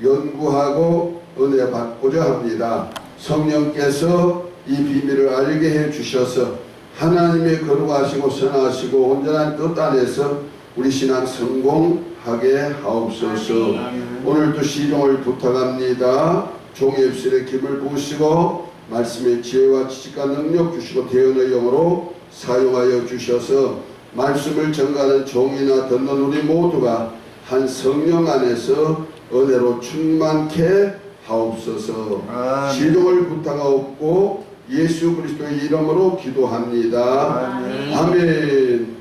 연구하고 은혜 받고자 합니다. 성령께서 이 비밀을 알게 해 주셔서 하나님의 거룩하시고 선하시고 온전한 뜻 안에서 우리 신앙 성공하게 하옵소서. 오늘도 시종을 부탁합니다. 종의 입술에 김을 부으시고 말씀의 지혜와 지식과 능력 주시고 대언의 영으로 사용하여 주셔서 말씀을 전가하는 종이나 듣는 우리 모두가 한 성령 안에서 은혜로 충만케 하옵소서. 시종을 부탁하옵고 예수 그리스도의 이름으로 기도합니다. 아멘.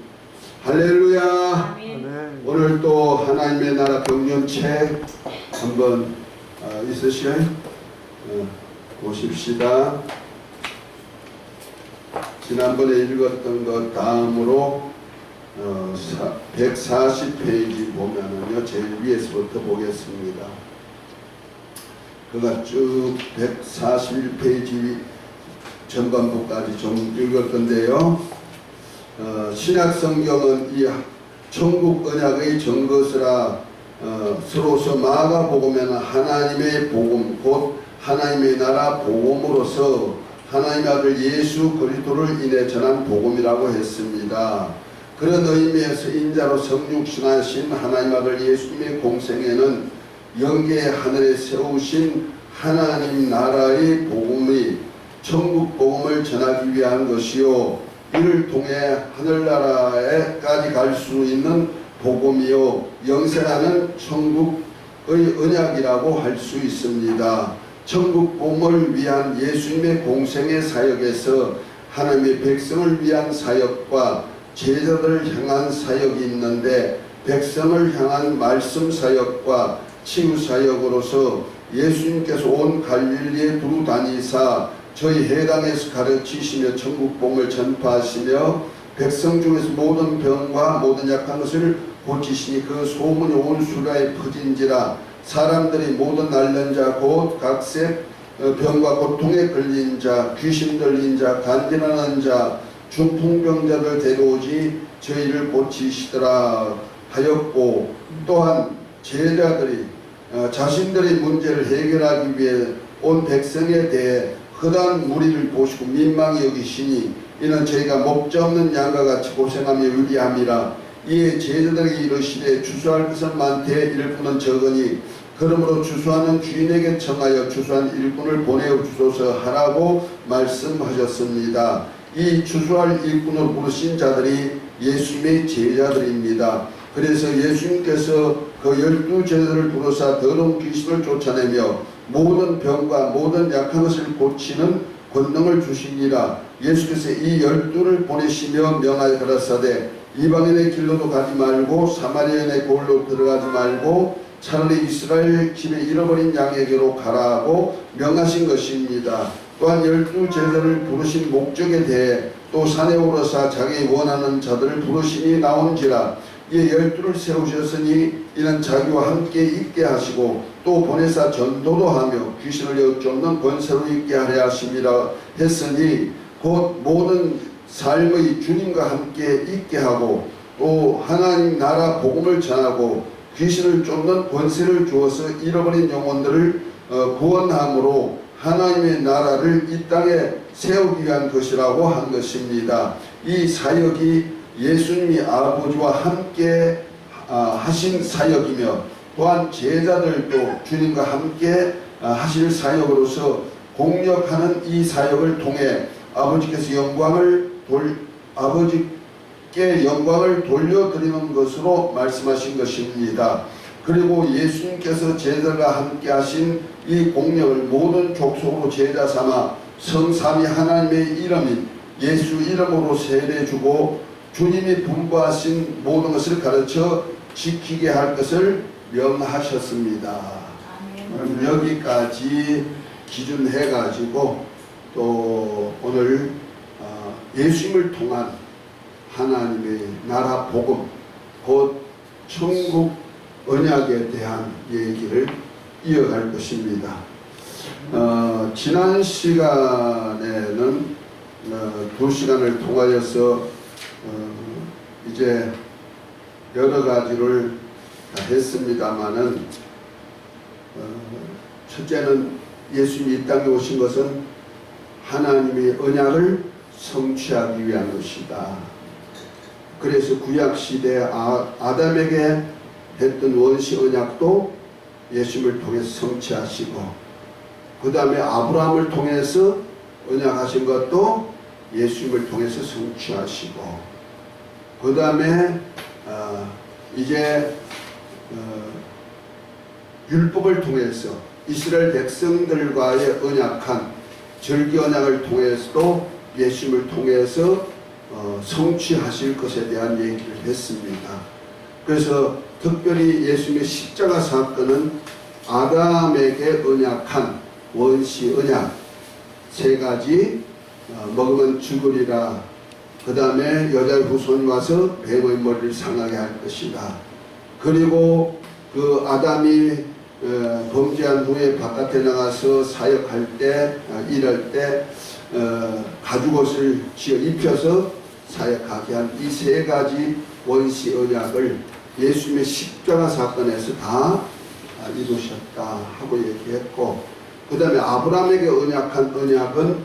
할렐루야. 아멘. 오늘 또 하나님의 나라 경전책 한번 있으시요? 보십시다. 지난번에 읽었던 것 다음으로 140페이지 보면은요, 제일 위에서부터 보겠습니다. 그가 쭉 141페이지 전반부까지 좀 읽을 건데요. 신약 성경은 이 천국 언약의 전것이라 서로서 마가복음에는 하나님의 복음, 곧 하나님의 나라 복음으로서 하나님의 아들 예수 그리스도를 인해 전한 복음이라고 했습니다. 그런 의미에서 인자로 성육신하신 하나님 아들 예수님의 공생에는 영계의 하늘에 세우신 하나님 나라의 복음이 천국 복음을 전하기 위한 것이요, 이를 통해 하늘나라에까지 갈 수 있는 복음이요 영생하는 천국의 언약이라고 할 수 있습니다. 천국 복음을 위한 예수님의 공생의 사역에서 하나님의 백성을 위한 사역과 제자들을 향한 사역이 있는데, 백성을 향한 말씀 사역과 치유 사역으로서 예수님께서 온 갈릴리에 두루 다니사 저희 해당에서 가르치시며 천국 복음을 전파하시며 백성 중에서 모든 병과 모든 약한 것을 고치시니 그 소문이 온 수라에 퍼진지라. 사람들이 모든 앓는 자 곧 각색 병과 고통에 걸린 자, 귀신 들린 자, 간질하는 자, 중풍병자들 데려오지 저희를 고치시더라 하였고, 또한 제자들이 자신들의 문제를 해결하기 위해 온 백성에 대해 흑한 무리를 보시고 민망히 여기시니 이는 저희가 목자 없는 양과 같이 고생하며 의리함이라. 이에 제자들이 이르시되 주수할 것은 많되 일꾼은 적으니 그러므로 주수하는 주인에게 청하여 주수한 일꾼을 보내어 주소서 하라고 말씀하셨습니다. 이 주수할 일꾼을 부르신 자들이 예수님의 제자들입니다. 그래서 예수님께서 그 12 제자들을 부르사 더러운 귀신을 쫓아내며 모든 병과 모든 약한 것을 고치는 권능을 주시니라. 예수께서 이 12를 보내시며 명하여 가라사대 이방인의 길로도 가지 말고 사마리아인의 골로 들어가지 말고 차라리 이스라엘 집에 잃어버린 양에게로 가라고 명하신 것입니다. 또한 12 제자를 부르신 목적에 대해 또 산에 오르사 자기 원하는 자들을 부르시니 나온지라. 이에 12를 세우셨으니 이는 자기와 함께 있게 하시고 또 보내사 전도도 하며 귀신을 여쫓는 권세로 있게 하려 하심이라 했으니 곧 모든 삶의 주님과 함께 있게 하고 또 하나님 나라 복음을 전하고 귀신을 쫓는 권세를 주어서 잃어버린 영혼들을 구원함으로 하나님의 나라를 이 땅에 세우기 위한 것이라고 한 것입니다. 이 사역이 예수님이 아버지와 함께 하신 사역이며 또한 제자들도 주님과 함께 하실 사역으로서 공력하는 이 사역을 통해 아버지께 영광을 돌려드리는 것으로 말씀하신 것입니다. 그리고 예수님께서 제자들과 함께 하신 이 공력을 모든 족속으로 제자 삼아 성삼위 하나님의 이름인 예수 이름으로 세례주고 주님이 분부하신 모든 것을 가르쳐 지키게 할 것을 명하셨습니다. 아멘. 여기까지 기준해 가지고 또 오늘 예수님을 통한 하나님의 나라 복음 곧 천국 언약에 대한 얘기를 이어갈 것입니다. 지난 시간에는 2시간을 통하여서 이제 여러 가지를 다 했습니다마는 첫째는 예수님이 이 땅에 오신 것은 하나님의 언약을 성취하기 위한 것이다. 그래서 구약시대 아담에게 했던 원시 언약도 예수님을 통해서 성취하시고, 그 다음에 아브라함을 통해서 언약하신 것도 예수님을 통해서 성취하시고, 그 다음에 이제 율법을 통해서 이스라엘 백성들과의 언약한 절기 언약을 통해서도 예수님을 통해서 성취하실 것에 대한 얘기를 했습니다. 그래서 특별히 예수님의 십자가 사건은 아담에게 언약한 원시 언약 세 가지, 먹으면 죽으리라, 그 다음에 여자의 후손이 와서 뱀의 머리를 상하게 할 것이다, 그리고 그 아담이 범죄한 후에 바깥에 나가서 사역할 때, 일할 때 가죽옷을 지어 입혀서 사역하게 한 이 세 가지 원시 언약을 예수님의 십자가 사건에서 다 이루셨다 하고 얘기했고, 그 다음에 아브라함에게 언약한 언약은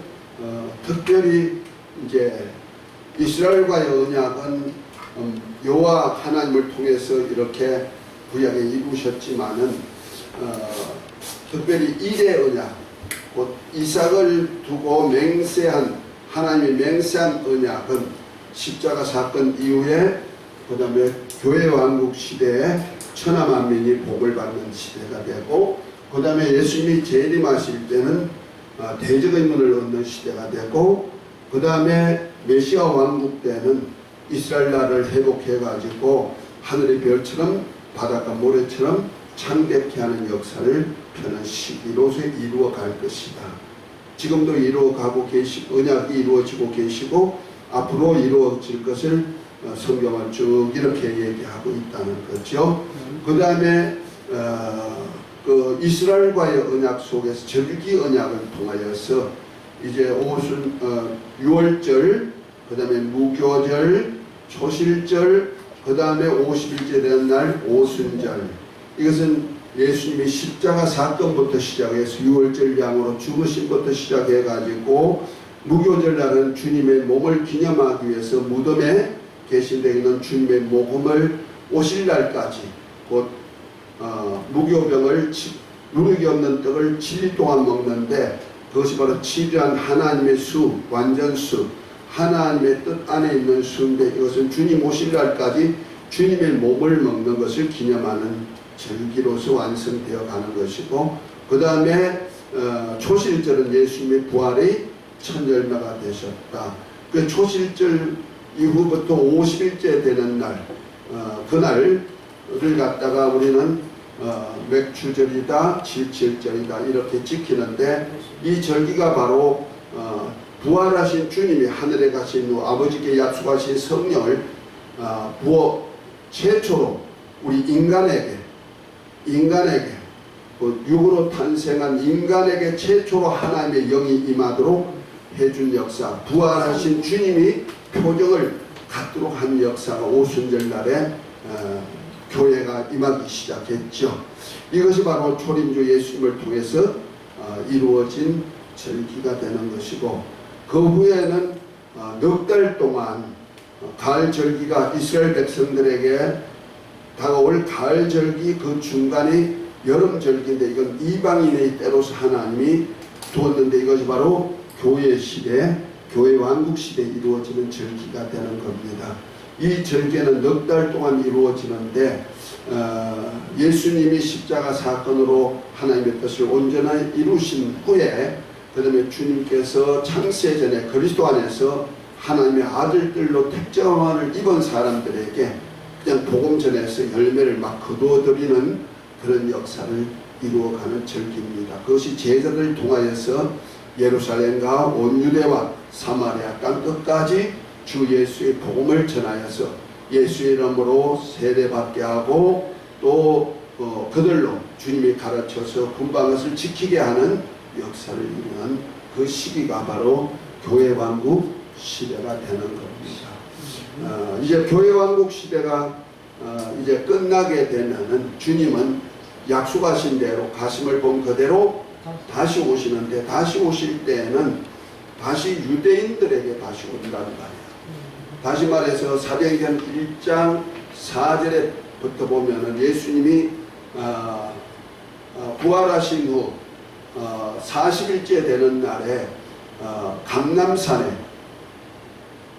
특별히 이제 이스라엘과의 언약은 여호와 하나님을 통해서 이렇게 구약에 이루셨지만은 특별히 일의 언약, 곧 이삭을 두고 맹세한 하나님의 맹세한 언약은 십자가 사건 이후에 그 다음에 교회 왕국 시대에 천하만민이 복을 받는 시대가 되고, 그 다음에 예수님이 재림하실 때는 대적의 문을 얻는 시대가 되고, 그 다음에 메시아 왕국 때는 이스라엘 나라를 회복해 가지고 하늘의 별처럼 바닷가 모래처럼 창대케 하는 역사를 펴는 시기로서 이루어 갈 것이다. 지금도 이루어가고 계시고 언약이 이루어지고 계시고 앞으로 이루어질 것을 성경은 쭉 이렇게 얘기하고 있다는 거죠. 그 다음에 그 이스라엘과의 언약 속에서 절기 언약을 통하여서 이제 유월절, 그 다음에 무교절, 초실절, 그 다음에 50일째 되는 날 오순절, 이것은 예수님이 십자가 사건부터 시작해서 유월절 양으로 죽으심부터 시작해가지고 무교절날은 주님의 몸을 기념하기 위해서 무덤에 계신 데 있는 주님의 모금을 오실 날까지, 곧 무교병을 누룩이 없는 떡을 7일 동안 먹는데, 그것이 바로 7이란 하나님의 수, 완전수, 하나님의 뜻 안에 있는 수인데, 이것은 주님 오실 날까지 주님의 몸을 먹는 것을 기념하는 절기로서 완성되어 가는 것이고, 그 다음에 초실절은 예수님의 부활의 첫 열매가 되셨다. 그 초실절 이후부터 50일째 되는 날, 그날을 갖다가 우리는 맥주절이다, 칠칠절이다 이렇게 지키는데, 이 절기가 바로 부활하신 주님이 하늘에 가신 후 아버지께 약속하신 성령을 최초로 우리 인간에게 육으로 탄생한 인간에게 최초로 하나님의 영이 임하도록 해준 역사, 부활하신 주님이 표정을 갖도록 한 역사가 오순절 날에 교회가 임하기 시작했죠. 이것이 바로 초림주 예수님을 통해서 이루어진 절기가 되는 것이고, 그 후에는 넉 달 동안 가을 절기가 이스라엘 백성들에게 다가올 가을 절기, 그 중간이 여름 절기인데, 이건 이방인의 때로서 하나님이 두었는데, 이것이 바로 교회 시대, 교회 왕국 시대에 이루어지는 절기가 되는 겁니다. 이 절기는 넉 달 동안 이루어지는데, 예수님이 십자가 사건으로 하나님의 뜻을 온전히 이루신 후에, 그 다음에 주님께서 창세전에 그리스도 안에서 하나님의 아들들로 택정을 입은 사람들에게 그냥 복음 전에서 열매를 막 거두어들이는 그런 역사를 이루어가는 절기입니다. 그것이 제자들을 통하여서 예루살렘과 온 유대와 사마리아 땅 끝까지 주 예수의 복음을 전하여서 예수의 이름으로 세례받게 하고, 또 그들로 주님이 가르쳐서 군방 것을 지키게 하는 역사를 이루는 그 시기가 바로 교회 왕국 시대가 되는 겁니다. 이제 교회 왕국 시대가 이제 끝나게 되면은 주님은 약속하신 대로 가심을 본 그대로 다시 오시는데, 다시 오실 때에는 다시 유대인들에게 다시 온다는 말이에요. 다시 말해서 사도행전 1장 4절에부터 보면은 예수님이 부활하신 후 40일째 되는 날에 감람산에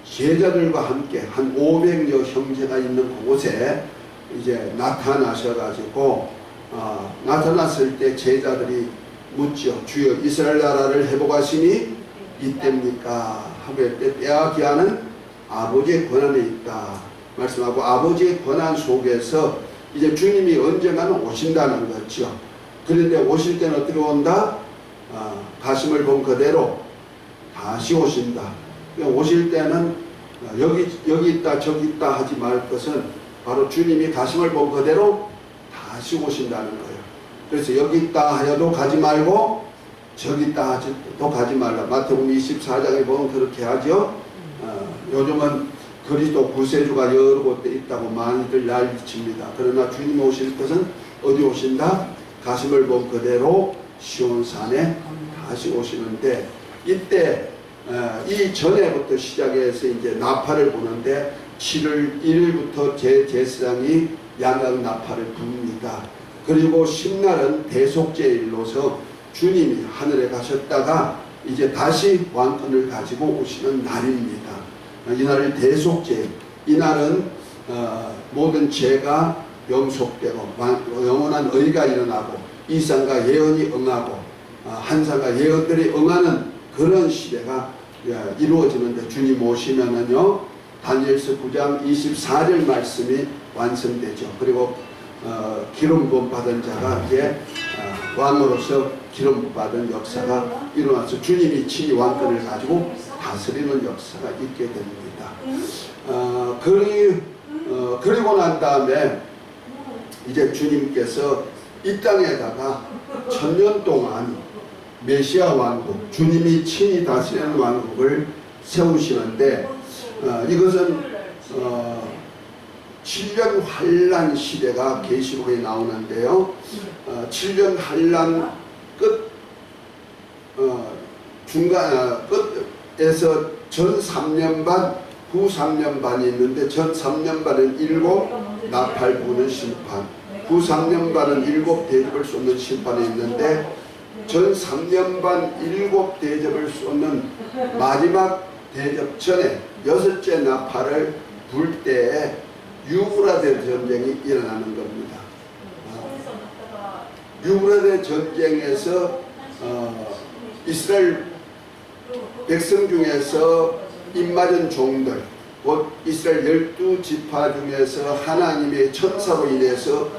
제자들과 함께 한 500여 형제가 있는 그곳에 이제 나타나셔가지고 나타났을 때 제자들이 묻죠. 주여 이스라엘 나라를 회복하시니 이때입니까? 하고 했을 때 때와 기한은 아버지의 권한에 있다 말씀하고, 아버지의 권한 속에서 이제 주님이 언젠가는 오신다는 거죠. 그런데 오실 때는 어떻게 온다? 가심을 본 그대로 다시 오신다. 오실 때는 여기 있다 저기 있다 하지 말 것은 바로 주님이 가심을 본 그대로 다시 오신다는 거예요. 그래서 여기 있다 하여도 가지 말고 저기 있다 하여도 가지 말라. 마태복음 24장에 보면 그렇게 하죠. 요즘은 그리스도 구세주가 여러 곳에 있다고 많이들 난리칩니다. 그러나 주님 오실 것은 어디 오신다? 가심을 본 그대로 시온산에 다시 오시는데, 이때 이 전에부터 시작해서 이제 나팔을 부는데 7월 1일부터 제사장이 양각 나팔을 붑니다. 그리고 10날은 대속죄일로서 주님이 하늘에 가셨다가 이제 다시 왕권을 가지고 오시는 날입니다. 이날을 대속죄, 이날은 모든 죄가 영속되고 영원한 의가 일어나고 이상과 예언이 응하고 한상과 예언들이 응하는 그런 시대가 이루어지는데, 주님 오시면은요 다니엘서 9장 24절 말씀이 완성되죠. 그리고 기름 부음 받은 자가 이제 왕으로서 기름 부음 받은 역사가 일어나서 주님이 친히 왕권을 가지고 다스리는 역사가 있게 됩니다. 그리고 난 다음에 이제 주님께서 이 땅에다가 1000년 동안 메시아 왕국, 주님이 친히 다스리는 왕국을 세우시는데, 이것은 7년 환란 시대가 계시록에 나오는데요. 7년 환란 끝에서 전 3년 반, 후 3년 반이 있는데, 전 3년 반은 7 나팔 부는 심판, 후 3년 반은 7 대접을 쏟는 심판이 있는데, 전 3년 반 7 대접을 쏟는 마지막 대접 전에 6째 나팔을 불 때에 유브라데 전쟁이 일어나는 겁니다. 유브라데 전쟁에서 이스라엘 백성 중에서 입맞은 종들, 곧 이스라엘 12지파 중에서 하나님의 천사로 인해서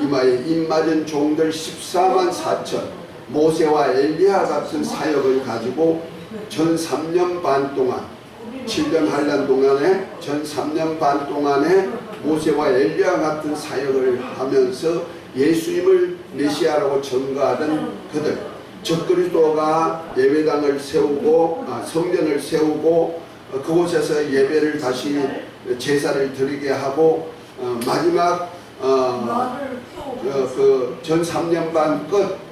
이마에 입맞은 종들 14만 4천, 모세와 엘리야 같은 사역을 가지고 전 3년 반 동안, 7년 환란 동안에 전 3년 반 동안에 모세와 엘리야 같은 사역을 하면서 예수님을 메시아라고 전거하던 그들, 즉 그리스도가 예배당을 세우고 성전을 세우고 그곳에서 예배를 다시 제사를 드리게 하고 마지막 전 3년 반 끝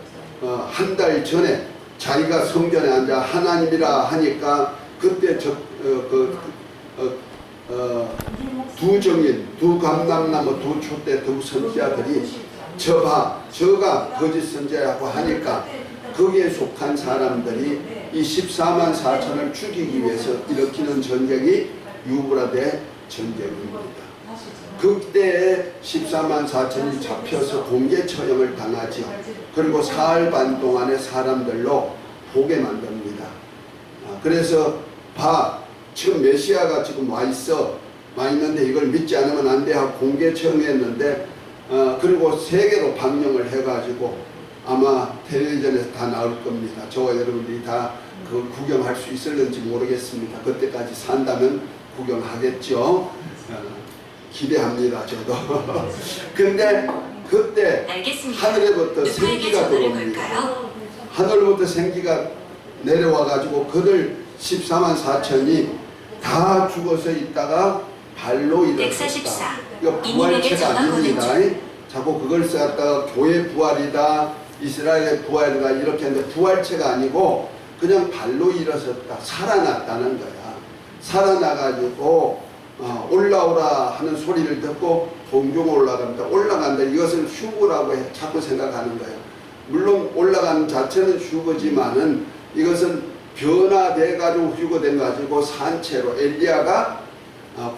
한 달 전에 자기가 성전에 앉아 하나님이라 하니까 그때 두 정인, 두 감람나무, 두 촛대, 두 선지자들이 저가 거짓 선지자라고 하니까 거기에 속한 사람들이 이 14만 4천을 죽이기 위해서 일으키는 전쟁이 유브라데 전쟁입니다. 그때에 14만 4천이 잡혀서 공개 처형을 당하죠. 그리고 사흘 반 동안의 사람들로 보게 만듭니다. 그래서 지금 메시아가 지금 와 있는데 이걸 믿지 않으면 안 돼 하고 공개 처형했는데, 그리고 세계로 방영을 해가지고 아마 텔레비전에서 다 나올 겁니다. 저와 여러분들이 다 그 구경할 수 있을는지 모르겠습니다. 그때까지 산다면 구경하겠죠. 기대합니다, 저도. 근데 그때 알겠습니다. 하늘에부터 생기가 들어옵니다. 하늘부터 생기가 내려와가지고 그들 14만 4천이 다 죽어서 있다가 발로 일어섰다. 이거 부활체가 아닙니다. 자꾸 그걸 써갖다가 교회 부활이다, 이스라엘의 부활이다 이렇게 하는데 부활체가 아니고 그냥 발로 일어섰다, 살아났다는 거야. 살아나가지고 올라오라 하는 소리를 듣고 공중으로 올라간다. 올라간다. 이것을 휴거라고 자꾸 생각하는 거예요. 물론 올라가는 자체는 휴거지만은 이것은 변화돼 가지고 휴거된 가지고 산채로 엘리야가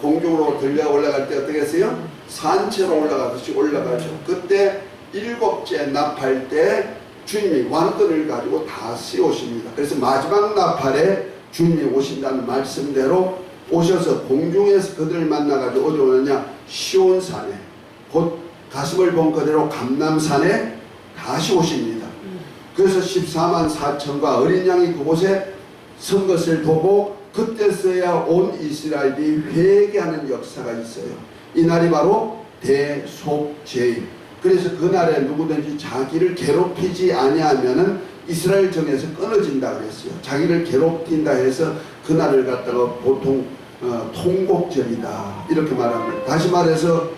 공중으로 들려 올라갈 때 어떻게 했어요? 산채로 올라가듯이 올라가죠. 그때 7째 나팔 때 주님이 왕권을 가지고 다시 오십니다. 그래서 마지막 나팔에 주님이 오신다는 말씀대로 오셔서 공중에서 그들을 만나가지고 어디 오느냐? 시온산에, 곧 가슴을 본 그대로 감람산에 다시 오십니다. 그래서 14만 4천과 어린 양이 그곳에 선 것을 보고 그때서야 온 이스라엘이 회개하는 역사가 있어요. 이 날이 바로 대속죄임. 그래서 그날에 누구든지 자기를 괴롭히지 아니하면은 이스라엘 정에서 끊어진다 그랬어요. 자기를 괴롭힌다 해서 그날을 갖다가 보통 통곡절이다 이렇게 말합니다. 다시 말해서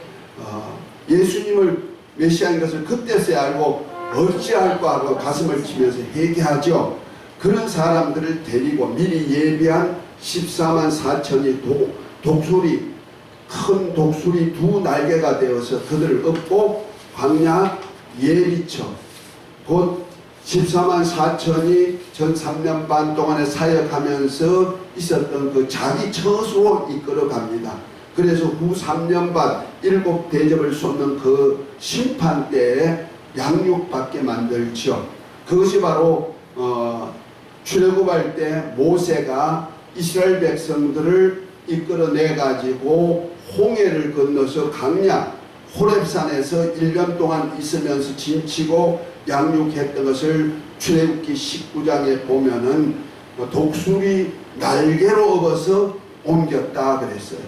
예수님을 메시아인 것을 그때서야 알고 어찌할까 하고 가슴을 치면서 회개하죠. 그런 사람들을 데리고 미리 예비한 14만 4천이 독수리, 큰 독수리 2날개가 되어서 그들을 업고 광야 예리처, 곧 14만 4천이 전 3년 반 동안에 사역하면서 있었던 그 자기 처소로 이끌어 갑니다. 그래서 후 3년 반 7대접을 쏟는 그 심판 때에 양육받게 만들죠. 그것이 바로 출애굽할 때 모세가 이스라엘 백성들을 이끌어내 가지고 홍해를 건너서 강야 호렙산에서 1년 동안 있으면서 짐치고 양육했던 것을 출애굽기 19장에 보면은 독수리 날개로 업어서 옮겼다 그랬어요.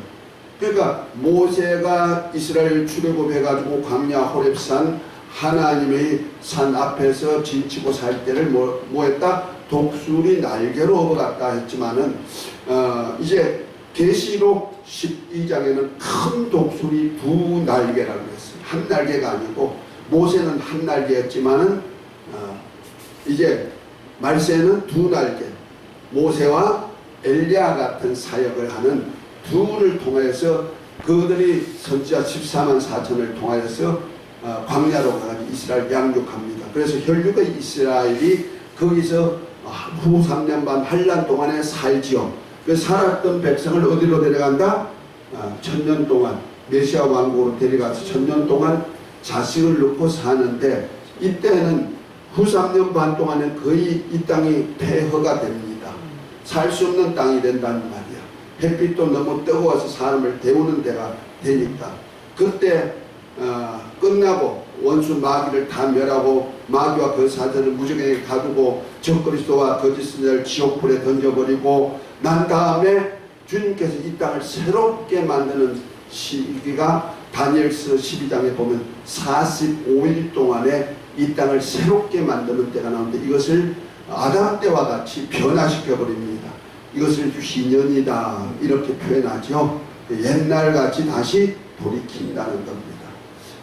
그러니까 모세가 이스라엘 출애굽해가지고 광야 호렙산 하나님의 산 앞에서 짐치고 살 때를 뭐 했다? 독수리 날개로 업어갔다 했지만은 이제 계시록 12장에는 큰 독수리 2날개라고 했어요. 한 날개가 아니고 모세는 한 날개였지만은 이제 말세는 2날개, 모세와 엘리야 같은 사역을 하는 둘을 통해서 그들이 선지자 14만 4천을 통하여서 광야로 가서 이스라엘 양육합니다. 그래서 혈육의 이스라엘이 거기서 후 3년 반 한란 동안에 살지요. 그 살았던 백성을 어디로 데려간다? 1000년 동안 메시아 왕국으로 데려가서 1000년 동안 자식을 놓고 사는데 이때는 후 3년 반 동안에 거의 이 땅이 폐허가 됩니다. 살 수 없는 땅이 된다는 말이야. 햇빛도 너무 뜨거워서 사람을 데우는 데가 되니까 그때 끝나고 원수 마귀를 다 멸하고 마귀와 그 사자를 무적에게 가두고 적그리스도와 거짓 선지자를 지옥불에 던져버리고 난 다음에 주님께서 이 땅을 새롭게 만드는 시기가 다니엘서 12장에 보면 45일 동안에 이 땅을 새롭게 만드는 때가 나오는데 이것을 아담 때와 같이 변화시켜 버립니다. 이것을 희년이다 이렇게 표현하죠. 옛날같이 다시 돌이킨다는 겁니다.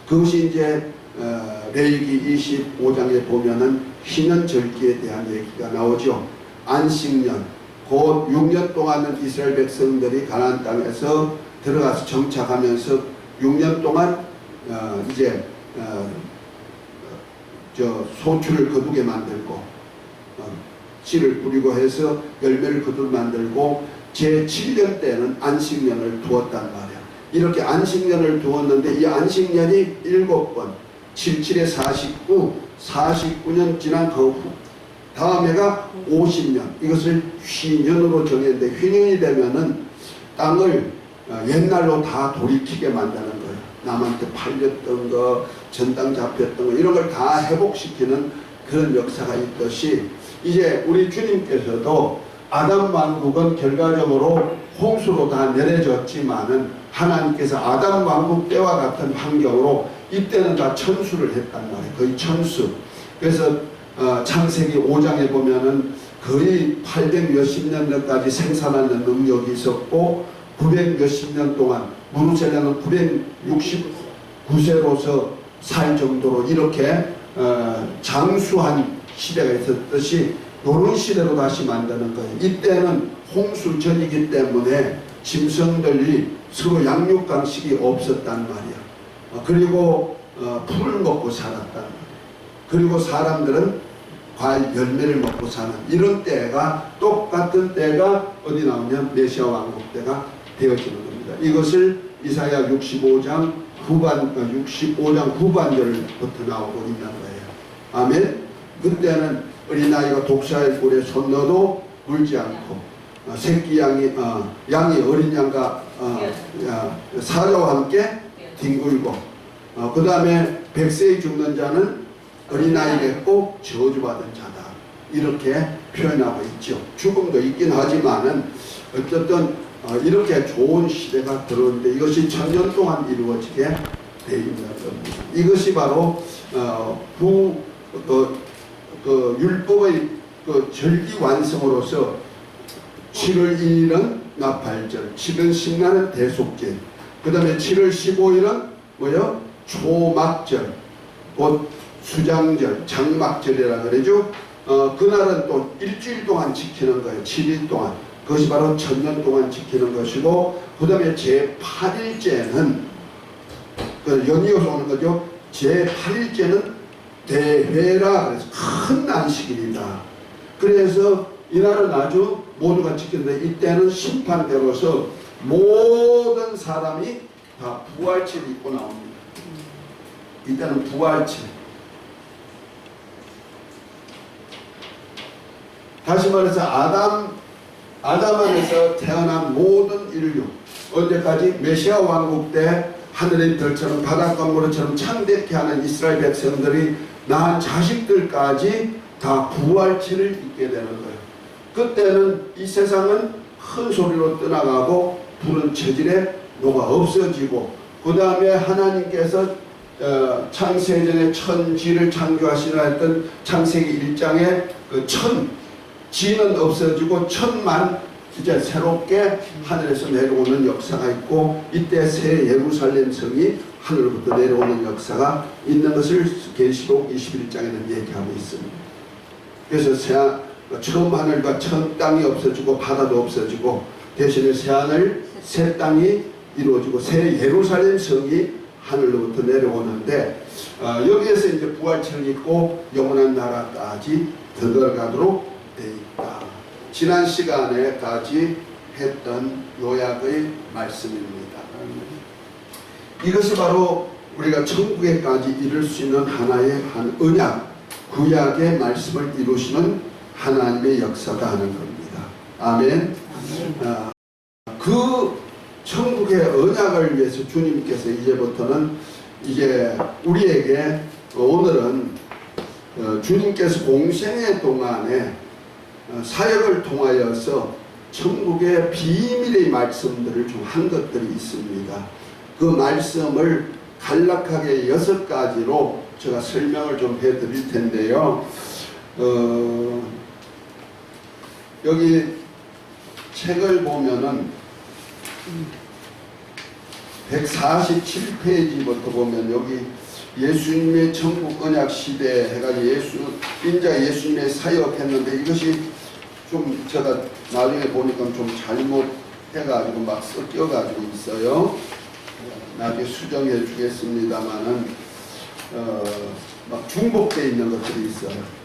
그것이 이제 레위기 25장에 보면은 희년절기에 대한 얘기가 나오죠. 안식년, 곧 6년 동안은 이스라엘 백성들이 가나안 땅에서 들어가서 정착하면서 6년 동안 이제 소출을 거두게 만들고 씨를 뿌리고 해서 열매를 거두게 만들고 제7년 때는 안식년을 두었단 말이야. 이렇게 안식년을 두었는데 이 안식년이 7번 77에 49, 49년 지난 그 후 다음에가 50년, 이것을 휘년으로 정했는데 휘년이 되면은 땅을 옛날로 다 돌이키게 만드는 거예요. 남한테 팔렸던 거, 전당 잡혔던 거 이런 걸 다 회복시키는 그런 역사가 있듯이 이제 우리 주님께서도 아담 왕국은 결과적으로 홍수로 다 내려졌지만은 하나님께서 아담 왕국 때와 같은 환경으로 이때는 다 천수를 했단 말이에요. 거의 천수. 그래서 창세기 5장에 보면은 거의 800 몇십 년까지 생산하는 능력이 있었고 900 몇십 년 동안 무르셀라는 969세로서 살 정도로 이렇게 장수한 시대가 있었듯이 이런 시대로 다시 만드는 거예요. 이때는 홍수전이기 때문에 짐승들이 서로 양육강식이 없었단 말이야. 그리고 풀을 먹고 살았단 말이야. 그리고 사람들은 과일 열매를 먹고 사는 이런 때가 똑같은 때가 어디 나오냐? 메시아 왕국 때가 되어지는 겁니다. 이것을 이사야 65장 후반절부터 나오고 있는 거예요. 아멘. 그때는 어린아이가 독사의 꿀에 손 넣어도 물지 않고 새끼 양이 어린 양과 사자와 함께 뒹굴고 그 다음에 백세에 죽는 자는 어린아이를 꼭 저주받은 자다. 이렇게 표현하고 있죠. 죽음도 있긴 하지만은 어쨌든 이렇게 좋은 시대가 들어오는데 이것이 1000년 동안 이루어지게 되어 있는 겁니다. 이것이 바로 율법의 절기 완성으로서 7월 2일은 나팔절, 7월 10날은 대속절, 그 다음에 7월 15일은 뭐요? 초막절, 곧 수장절, 장막절이라 그러죠. 그날은 또 일주일 동안 지키는 거예요. 7일 동안. 그것이 바로 1000년 동안 지키는 것이고, 그 다음에 제8일째는 연이어서 오는 거죠. 제8일째는 대회라 그래서 큰 안식일이다. 그래서 이날은 아주 모두가 지키는데 이때는 심판대로서 모든 사람이 다 부활체를 입고 나옵니다. 이때는 부활체. 다시 말해서 아담 안에서 태어난 모든 인류, 언제까지? 메시아 왕국 때 하늘의 별처럼 바닷가 모래처럼 창대케 하는 이스라엘 백성들이 낳은 자식들까지 다 부활체를 입게 되는 거예요. 그때는 이 세상은 큰 소리로 떠나가고 불은 체질에 녹아 없어지고, 그 다음에 하나님께서 창세전에 천지를 창조하시라 했던 창세기 1장에 그 지는 없어지고 천만 이제 새롭게 하늘에서 내려오는 역사가 있고, 이때 새 예루살렘 성이 하늘로부터 내려오는 역사가 있는 것을 계시록 21장에는 얘기하고 있습니다. 그래서 처음 하늘과 첫 땅이 없어지고 바다도 없어지고 대신에 새 하늘 새 땅이 이루어지고 새 예루살렘 성이 하늘로부터 내려오는데, 여기에서 이제 부활체를 입고 영원한 나라까지 들어가도록 되어 있다. 지난 시간에까지 했던 요약의 말씀입니다. 이것이 바로 우리가 천국에까지 이룰 수 있는 하나의 한 언약, 구약의 말씀을 이루시는 하나님의 역사다 하는 겁니다. 아멘. 그 천국의 언약을 위해서 주님께서 이제부터는 이제 우리에게 오늘은 주님께서 공생의 동안에 사역을 통하여서 천국의 비밀의 말씀들을 좀 한 것들이 있습니다. 그 말씀을 간략하게 6가지로 제가 설명을 좀 해드릴 텐데요. 여기 책을 보면은 147페이지부터 보면 여기 예수님의 천국 언약 시대 해가지고 인자 예수님의 사역했는데, 이것이 좀 제가 나중에 보니까 좀 잘못해가지고 막 섞여가지고 있어요. 나중에 수정해 주겠습니다만은 막 중복되어 있는 것들이 있어요.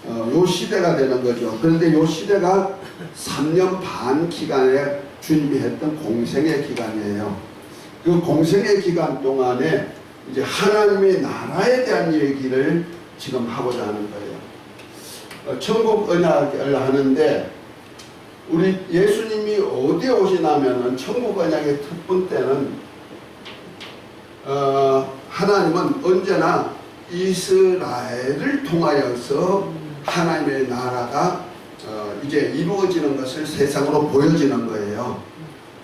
요 시대가 되는 거죠. 그런데 요 시대가 3년 반 기간에 주님이 했던 공생의 기간이에요. 그 공생의 기간 동안에 이제 하나님의 나라에 대한 얘기를 지금 하고자 하는 거예요. 천국 언약을 하는데, 우리 예수님이 어디에 오시냐면은 천국 언약의 첫 번째는 하나님은 언제나 이스라엘을 통하여서 하나님의 나라가 이제 이루어지는 것을 세상으로 보여지는 거예요.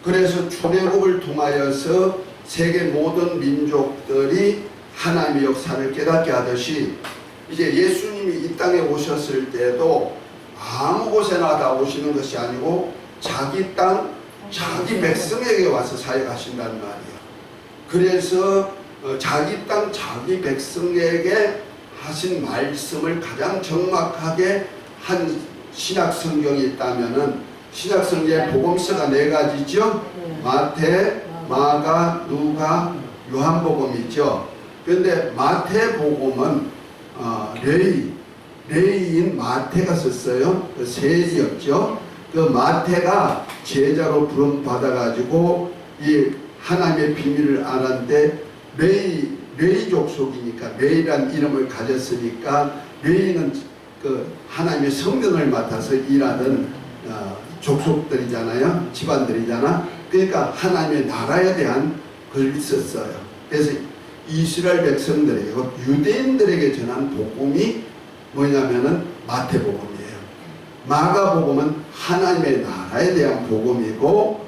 그래서 출애굽을 통하여서 세계 모든 민족들이 하나님의 역사를 깨닫게 하듯이, 이제 예수님이 이 땅에 오셨을 때도 아무 곳에나 다 오시는 것이 아니고 자기 땅, 자기 백성에게 와서 사역하신다는 말이에요. 그래서 자기 땅 자기 백성에게 하신 말씀을 가장 정확하게 한 신약 성경이 있다면은 신약 성경의 복음서가 4가지죠. 마태, 마가, 누가, 요한복음이죠. 그런데 마태복음은 레이인 마태가 썼어요. 그 세리였죠. 그 마태가 제자로 부름 받아가지고 이 하나님의 비밀을 알았는데 레이 족속이니까 레이란 이름을 가졌으니까 레이는 그 하나님의 성전을 맡아서 일하던 족속들이잖아요. 집안들이잖아. 그러니까 하나님의 나라에 대한 글을 썼어요. 그래서 이스라엘 백성들에게 유대인들에게 전한 복음이 뭐냐면은 마태복음이에요. 마가복음은 하나님의 나라에 대한 복음이고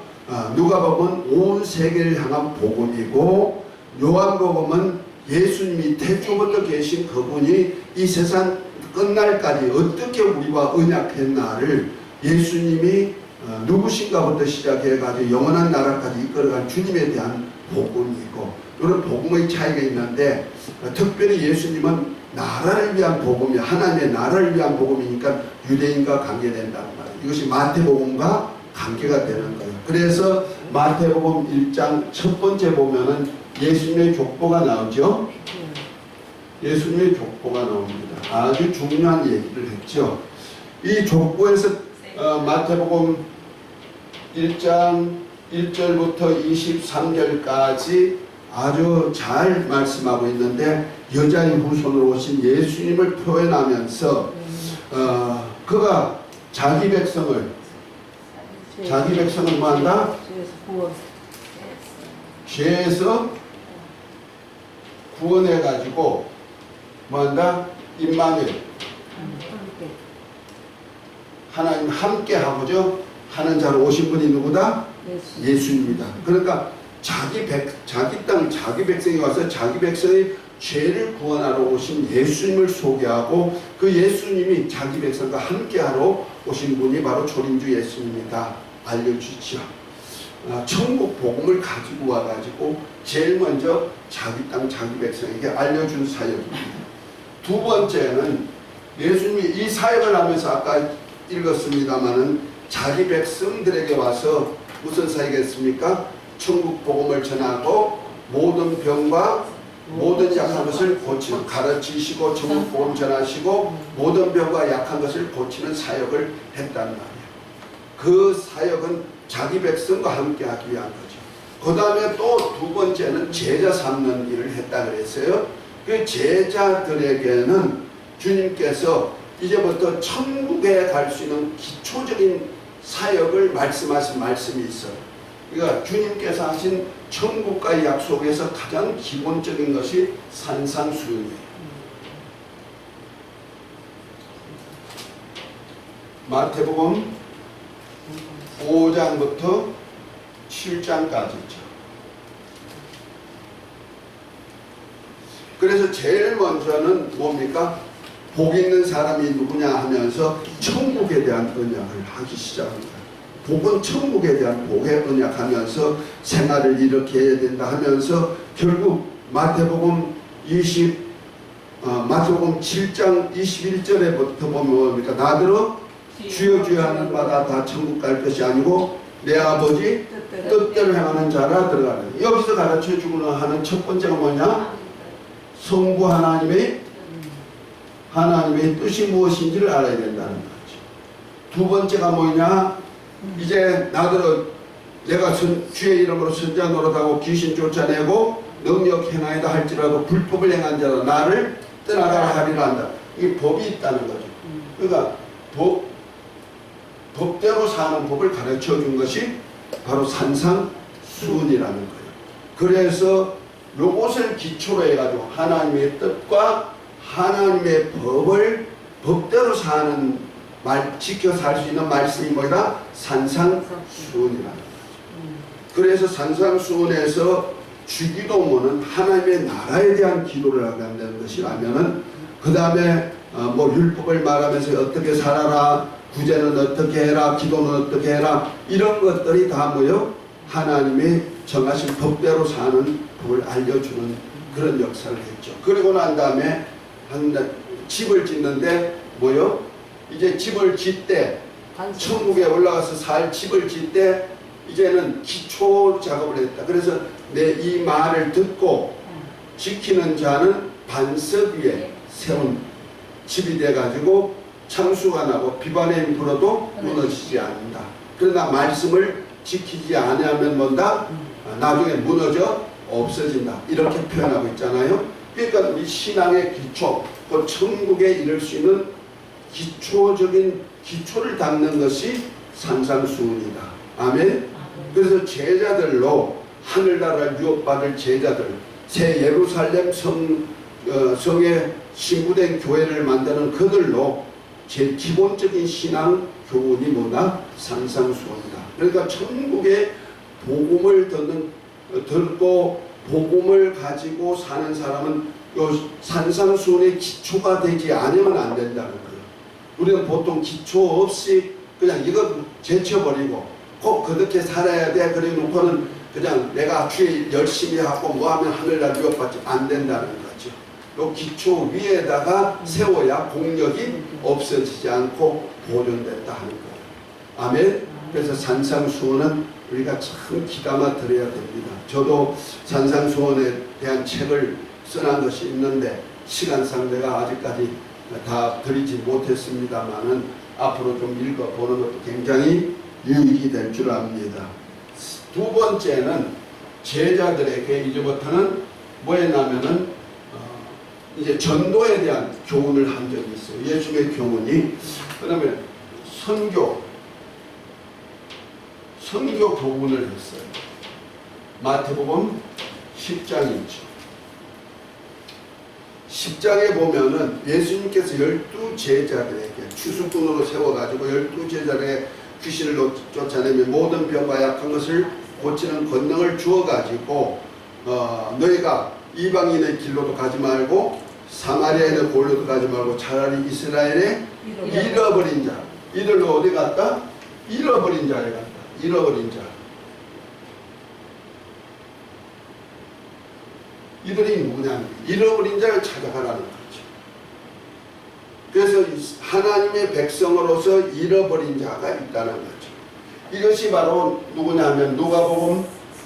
누가복음은 온 세계를 향한 복음이고 요한복음은 예수님이 태초부터 계신 그분이 이 세상 끝날까지 어떻게 우리와 언약했나를 예수님이 누구신가부터 시작해가지고 영원한 나라까지 이끌어간 주님에 대한 복음이고 이런 복음의 차이가 있는데 특별히 예수님은 나라를 위한 복음이 하나님의 나라를 위한 복음이니까 유대인과 관계된다는 말이에요. 이것이 마태복음과 관계가 되는 거예요. 그래서 마태복음 1장 첫 번째 보면은 예수님의 족보가 나오죠. 예수님의 족보가 나옵니다. 아주 중요한 얘기를 했죠. 이 족보에서 마태복음 1장 1절부터 23절까지 아주 잘 말씀하고 있는데 여자의 후손으로 오신 예수님을 표현하면서 그가 자기 백성을 뭐한다? 죄에서 구원해가지고 뭐한다? 임마누엘 하나님 함께 하고죠. 하는 자로 오신 분이 누구다? 예수입니다. 그러니까 자기 땅 자기 백성이 와서 자기 백성의 죄를 구원하러 오신 예수님을 소개하고 그 예수님이 자기 백성과 함께하러 오신 분이 바로 초림주 예수님이다 알려주죠. 천국 복음을 가지고 와가지고 제일 먼저 자기 땅 자기 백성에게 알려준 사역입니다. 두 번째는 예수님이 이 사역을 하면서 아까 읽었습니다마는 자기 백성들에게 와서 무슨 사역했습니까? 천국 복음을 전하고 모든 병과 모든 약한 것을 고치는 가르치시고 천국 복음 전하시고 모든 병과 약한 것을 고치는 사역을 했단 말이에요. 그 사역은 자기 백성과 함께 하기 위한 거죠. 그 다음에 또 두 번째는 제자 삼는 일을 했다 그랬어요. 그 제자들에게는 주님께서 이제부터 천국에 갈 수 있는 기초적인 사역을 말씀하신 말씀이 있어요. 그러니까 주님께서 하신 천국과의 약속에서 가장 기본적인 것이 산상수훈이에요. 마태복음 5장부터 7장까지죠. 그래서 제일 먼저는 뭡니까? 복 있는 사람이 누구냐 하면서 천국에 대한 언약을 하기 시작합니다. 복은 천국에 대한 복의 언약하면서 생활을 이렇게 해야 된다 하면서 결국 마태복음 7장 21절에부터 보면 뭡니까? 나더러 주여 주여 하는 바다 다 천국 갈 것이 아니고 내 아버지 뜻대로 행하는 자라 들어가는. 여기서 가르쳐 주고는 하는 첫 번째가 뭐냐? 성부 하나님의 뜻이 무엇인지를 알아야 된다는 거죠. 두 번째가 뭐냐? 이제 나더러 내가 주의 이름으로 선자 노릇하고 귀신 쫓아내고 능력 행하이다 할지라도 불법을 행한 자라 나를 떠나가라 하리라 한다. 이게 법이 있다는 거죠. 그러니까 법대로 사는 법을 가르쳐 준 것이 바로 산상수훈이라는 거예요. 그래서 요것을 기초로 해가지고 하나님의 뜻과 하나님의 법을 법대로 사는 지켜 살 수 있는 말씀이 뭐다? 산상수훈이라는 거죠. 그래서 산상수훈에서 주기도문은 하나님의 나라에 대한 기도를 하게 한다는 것이라면은 그 다음에 뭐 율법을 말하면서 어떻게 살아라, 구제는 어떻게 해라, 기도는 어떻게 해라, 이런 것들이 다 뭐요? 하나님의 정하신 법대로 사는 법을 알려주는 그런 역사를 했죠. 그리고 난 다음에 집을 짓는데 뭐요? 이제 집을 짓때 천국에 올라가서 살 집을 짓때 이제는 기초 작업을 했다. 그래서 내 이 말을 듣고 지키는 자는 반석 위에 세운 집이 돼가지고 창수가 나고 비바람이 불어도 무너지지 않는다. 그러나 말씀을 지키지 않으면 뭔다? 나중에 무너져 없어진다. 이렇게 표현하고 있잖아요. 그러니까 이 신앙의 기초, 그 천국에 이를 수 있는 기초적인 기초를 닦는 것이 산상수훈이다. 아멘. 그래서 제자들로 하늘나라를 유업받을 제자들, 새 예루살렘 성에 신부된 교회를 만드는 그들로 제일 기본적인 신앙 교훈이 뭐다? 산상수훈이다. 그러니까 천국의 복음을 듣고 복음을 가지고 사는 사람은 산상수훈의 기초가 되지 않으면 안 된다는 거예요. 우리는 보통 기초 없이 그냥 이거 제쳐버리고 꼭 그렇게 살아야 돼. 그래 놓고는 그냥 내가 주에 열심히 하고 뭐하면 하늘날 유업받지 안 된다는 거죠. 요 기초 위에다가 세워야 공력이 없어지지 않고 보존된다 하는 거예요. 아멘. 그래서 산상수훈은 우리가 참 기담아 들어야 됩니다. 저도 산상수훈에 대한 책을 써난 것이 있는데 시간상 내가 아직까지 다 드리지 못했습니다만은 앞으로 좀 읽어보는 것도 굉장히 유익이 될 줄 압니다. 두 번째는 제자들에게 이제부터는 뭐였냐면은 이제 전도에 대한 교훈을 한 적이 있어요. 예수의 교훈이. 그다음에 선교 교훈을 했어요. 마태복음 10장이죠. 10장에 보면은 예수님께서 12제자들에게 추수꾼으로 세워가지고 12제자들에게 귀신을 쫓아내며 모든 병과 약한 것을 고치는 권능을 주어가지고 너희가 이방인의 길로도 가지 말고 사마리아인의 골로도 가지 말고 차라리 이스라엘의 잃어버린 자, 이들로 어디 갔다? 잃어버린 자에 갔다. 잃어버린 자. 이들이 누구냐? 잃어버린 자를 찾아가라는 거죠. 그래서 하나님의 백성으로서 잃어버린 자가 있다는 거죠. 이것이 바로 누구냐면 누가복음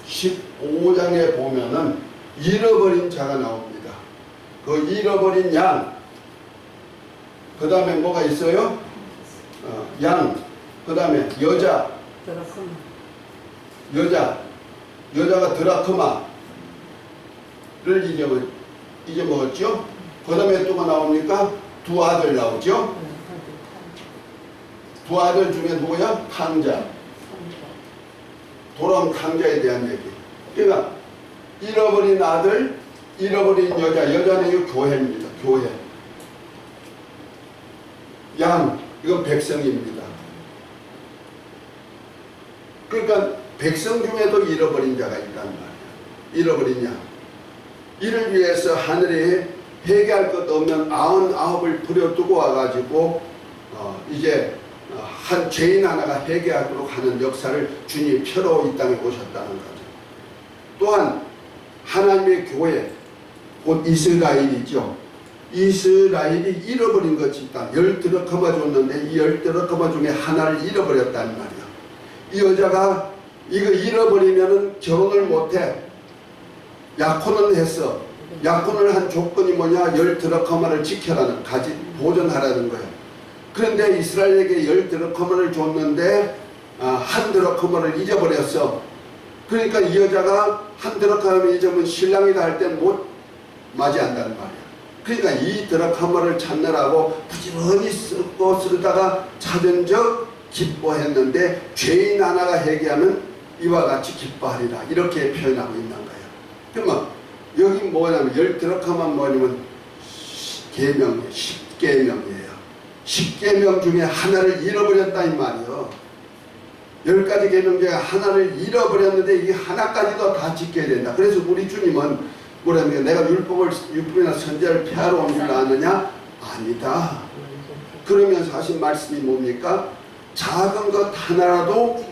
15장에 보면은 잃어버린 자가 나옵니다. 그 잃어버린 양, 그 다음에 뭐가 있어요? 양, 그 다음에 여자가 드라크마를 잊어먹었죠? 그 다음에 또가 나옵니까? 두 아들 나오죠? 두 아들 중에 누구야? 탕자. 돌아온 탕자에 대한 얘기. 그러니까 잃어버린 아들, 잃어버린 여자, 여자는 이 교회입니다. 교회. 양, 이건 백성입니다. 그러니까 백성 중에도 잃어버린 자가 있단 말이야. 잃어버린 양. 이를 위해서 하늘에 회개할 것 없는 99을 부려두고 와가지고 이제 한 죄인 하나가 회개하도록 하는 역사를 주님이 펴러 이 땅에 오셨다는 거죠. 또한 하나님의 교회, 곧 이스라엘이죠. 이스라엘이 잃어버린 것이 있다. 10드러커마 줬는데 이 10드러커마 중에 하나를 잃어버렸단 말이야. 이 여자가 이거 잃어버리면은 결혼을 못해. 약혼을 했어. 약혼을 한 조건이 뭐냐? 10드러커마를 지켜라는, 보존하라는 거예요. 그런데 이스라엘에게 10드러커마를 줬는데 한 드러커마를 잊어버렸어. 그러니까 이 여자가 한 드러커마를 잊으면 신랑이다 할 땐 못 맞이한다는 말이야. 그러니까 이 드러커마를 찾느라고 부지런히 쓰다가 찾은 적 기뻐했는데 죄인 하나가 회개하면 이와 같이 기뻐하리라. 이렇게 표현하고 있는 거예요. 그러면 여기 뭐냐면 10드러커마 뭐냐면 계명이에요. 10계명이에요. 10계명 중에 하나를 잃어버렸다 이 말이요. 10가지 계명 중에 하나를 잃어버렸는데 이 하나까지도 다 지켜야 된다. 그래서 우리 주님은 뭐라면 내가 율법이나 선지자를 폐하러 온 줄 아느냐? 아니다. 그러면서 하신 말씀이 뭡니까? 작은 것 하나라도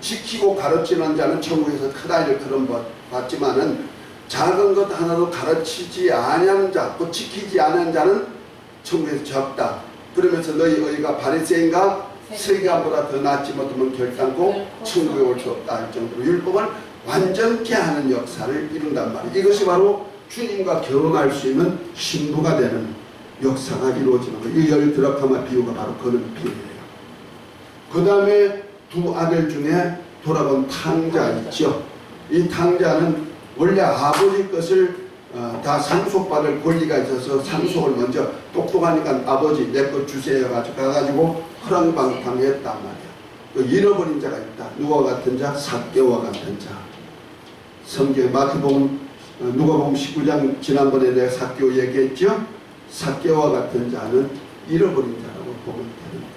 지키고 가르치는 자는 천국에서 크다 이를 그런 것 같지만은 작은 것 하나도 가르치지 아니하는 자, 또 지키지 않은 자는 천국에서 적다. 그러면서 너희 의가 바리새인과 세리간보다 더 낫지 못하면 결단코 천국에 올 수 없다 할 정도로 율법을 완전케 하는 역사를 이룬단 말이에요. 이것이 바로 주님과 결혼할 수 있는 신부가 되는 역사가 이루어지는 거예요. 이 열 드라크마 비유가 바로 그런 비유예요. 그 다음에 두 아들 중에 돌아온 탕자 있죠. 이 탕자는 원래 아버지 것을 다 상속받을 권리가 있어서 상속을 먼저 똑똑하니까 아버지 내 것 주세요 가가지고 허랑방탕했단 말이야. 또 잃어버린 자가 있다. 누구와 같은 자? 삭개와 같은 자. 성경 마태복음 누가복음 19장 지난번에 내가 삭개오 얘기했죠. 삭개와 같은 자는 잃어버린 자라고 보면 되는 거예요.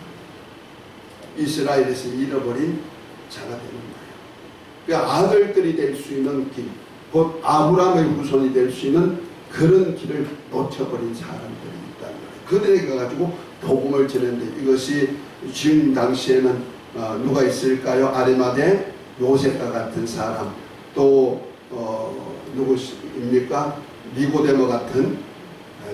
이스라엘에서 잃어버린 자가 되는 거예요. 그러니까 아들들이 될 수 있는 길, 곧 아브라함의 후손이 될 수 있는 그런 길을 놓쳐버린 사람들이 있다는 거예요. 그들에게 가지고 복음을 전했는데 이것이 주님 당시에는 누가 있을까요? 아리마대 요셉과 같은 사람, 또 누구입니까? 니고데모 같은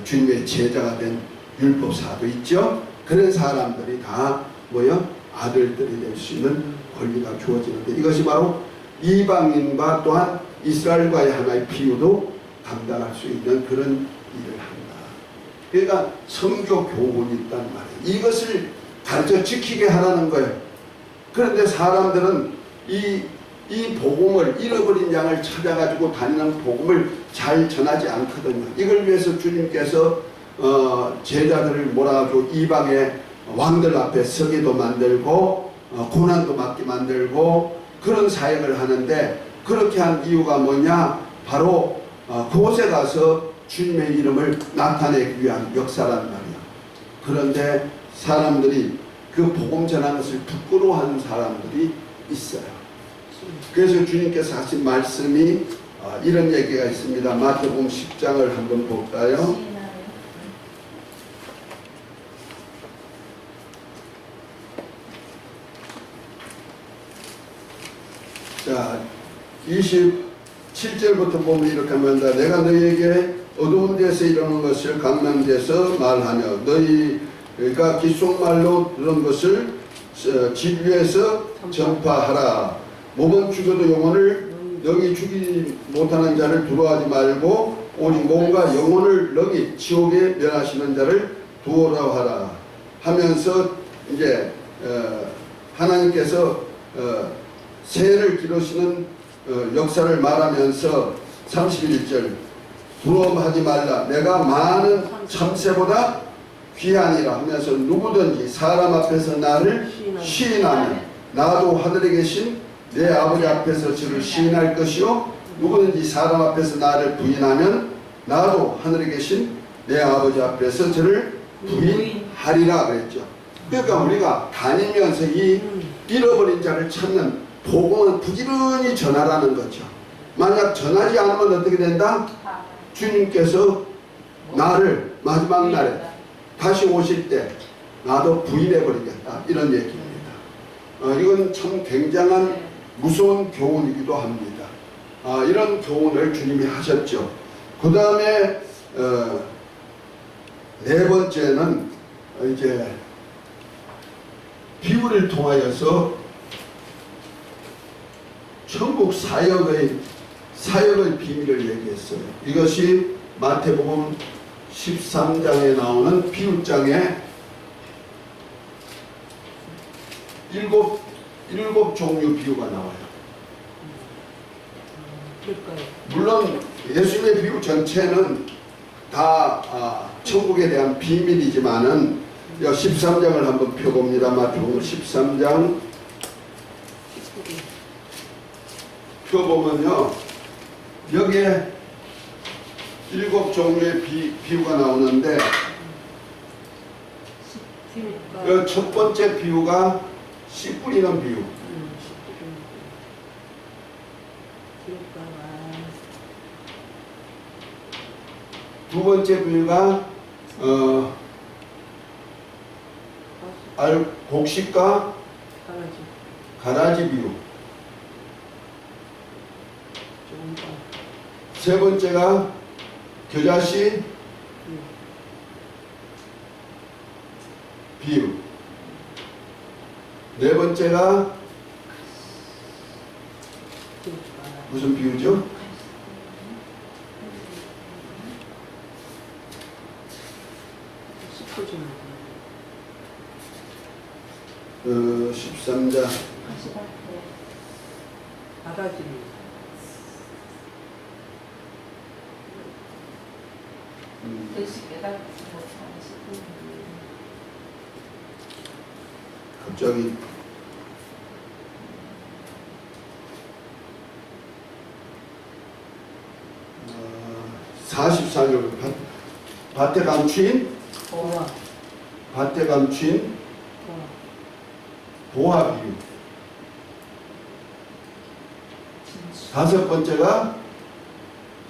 주님의 제자가 된 율법사도 있죠. 그런 사람들이 다 뭐요? 아들들이 될 수 있는 권리가 주어지는데 이것이 바로 이방인과 또한 이스라엘과의 하나의 비유도 감당할 수 있는 그런 일을 한다. 그러니까 성교 교훈이 있단 말이에요. 이것을 가르쳐 지키게 하라는 거예요. 그런데 사람들은 이 복음을 잃어버린 양을 찾아가지고 다니는 복음을 잘 전하지 않거든요. 이걸 위해서 주님께서 제자들을 몰아가지고 이방의 왕들 앞에 서기도 만들고 고난도 받게 만들고 그런 사역을 하는데 그렇게 한 이유가 뭐냐? 바로 그곳에 가서 주님의 이름을 나타내기 위한 역사란 말이야. 그런데 사람들이 그 복음 전하는 것을 부끄러워하는 사람들이 있어요. 그래서 주님께서 하신 말씀이 이런 얘기가 있습니다. 마태복음 10장을 한번 볼까요? 자, 27절부터 보면 이렇게 합니다. 내가 너희에게 어두운 데서 이루는 것을 강난 데서 말하며 너희가 귓속말로 들은 것을 집 위에서 전파하라. 몸은 죽여도 영혼을 너희 죽이지 못하는 자를 두려워하지 말고 오직 몸과 영혼을 너희 지옥에 면하시는 자를 두려워하라 하면서 이제 하나님께서 새해를 기르시는 역사를 말하면서 31절 두려움하지 말라. 내가 많은 참새보다 귀하니라 하면서 누구든지 사람 앞에서 나를 시인하면 나도 하늘에 계신 내 아버지 앞에서 저를 시인할 것이요 누구든지 사람 앞에서 나를 부인하면 나도 하늘에 계신 내 아버지 앞에서 저를 부인하리라 그랬죠. 그러니까 우리가 다니면서 이 잃어버린 자를 찾는 복음은 부지런히 전하라는 거죠. 만약 전하지 않으면 어떻게 된다? 주님께서 나를 마지막 날에 다시 오실 때 나도 부인해버리겠다 이런 얘기입니다. 이건 참 굉장한 무서운 교훈이기도 합니다. 이런 교훈을 주님이 하셨죠. 그 다음에 네 번째는 이제 비유를 통하여서 천국 사역의 비밀을 얘기했어요. 이것이 마태복음 13장에 나오는 비유장에 일곱 종류 비유가 나와요. 물론 예수님의 비유 전체는 다 천국에 대한 비밀이지만은 13장을 한번 펴봅니다. 마태복음 13장 펴보면요. 여기에 7종류의 비유가 나오는데 첫 번째 비유가 씨 뿌리는 비유. 두 번째 비유가 곡식과 가라지 비유. 세 번째가 겨자씨 비유. 네 번째가 무슨 비유죠? 어, 13자 갑자기 44절 밭에 감추인 보화 비유. 다섯 번째가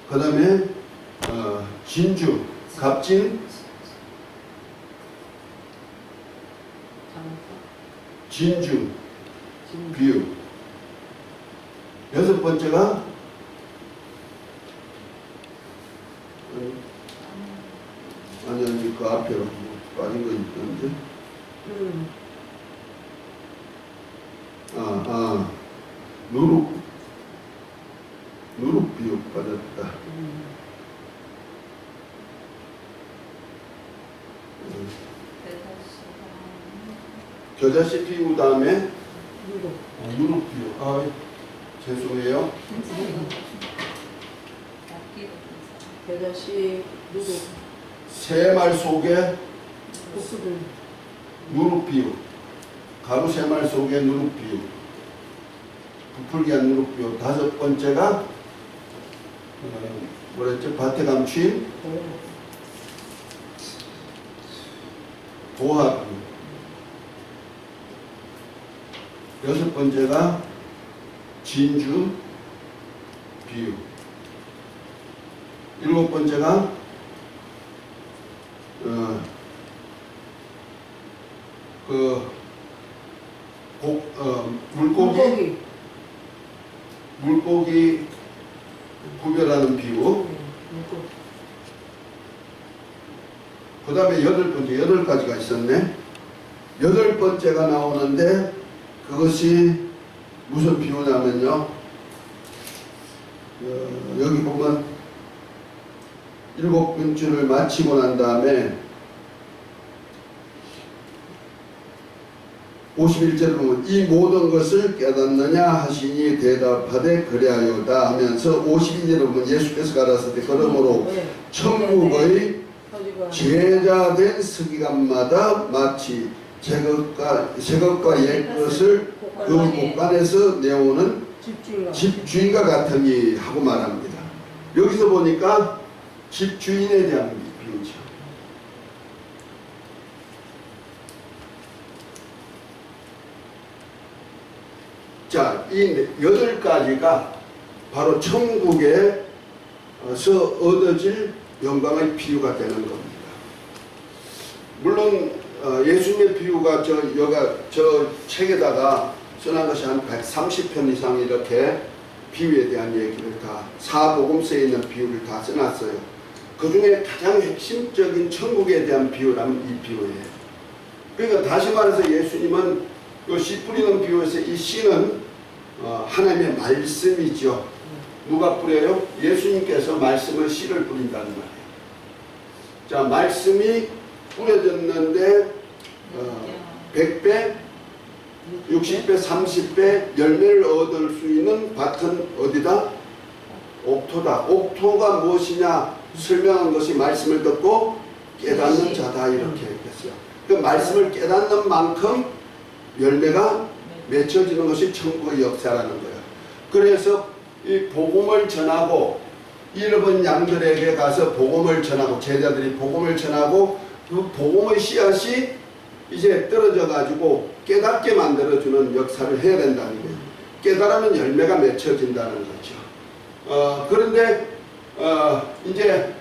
그 다음에 진주 값진 진주 비유. 여섯 번째가 아니 그 앞에 빠진 거 있는데 누룩 비유 받았다. 겨자씨 비유 다음에 누룩 비유. 죄송해요. 겨자씨 누룩 새말 속에 누룩 비유. 가루 새말 속에 누룩 비유. 부풀기한 누룩 비유. 다섯 번째가 뭐랬죠? 밭에 감추인 보화 비유. 여섯 번째가 진주 비유. 일곱 번째가 물고기 구별하는 비유. 그 다음에 여덟 가지가 있었네. 여덟 번째가 나오는데 그것이 무슨 비유냐면요. 여기 보면 일곱 분주를 마치고 난 다음에 51절을 보면 이 모든 것을 깨닫느냐 하시니 대답하되 그리하여다 하면서 52절을 보면 예수께서 가라사대 그러므로 천국의 제자된 서기관마다 마치 새것과 옛것을 그 곳간에서 내오는 집주인과 같으니 하고 말합니다. 여기서 보니까 집주인에 대한 비유죠. 자, 이 8가지가 바로 천국에서 얻어질 영광의 비유가 되는 겁니다. 물론 예수님의 비유가 저 책에다가 써난 것이 한 130편 이상 이렇게 비유에 대한 얘기를 다 사복음서에 있는 비유를 다 써놨어요. 그 중에 가장 핵심적인 천국에 대한 비유라면 이 비유예요. 그러니까 다시 말해서 예수님은 그 씨 뿌리는 비유에서 이 씨는 하나님의 말씀이죠. 누가 뿌려요? 예수님께서 말씀을 씨를 뿌린다는 말이에요. 자, 말씀이 뿌려졌는데 100배, 60배, 30배 열매를 얻을 수 있는 밭은 어디다? 옥토다. 옥토가 무엇이냐 설명한 것이 말씀을 듣고 깨닫는 자다 이렇게 했어요. 그 말씀을 깨닫는 만큼 열매가 맺혀지는 것이 천국의 역사라는 거예요. 그래서 이 복음을 전하고 잃어버린 양들에게 가서 복음을 전하고 제자들이 복음을 전하고 그 복음의 씨앗이 이제 떨어져 가지고 깨닫게 만들어주는 역사를 해야 된다는 거예요. 깨달으면 열매가 맺혀진다는 거죠. 그런데 이제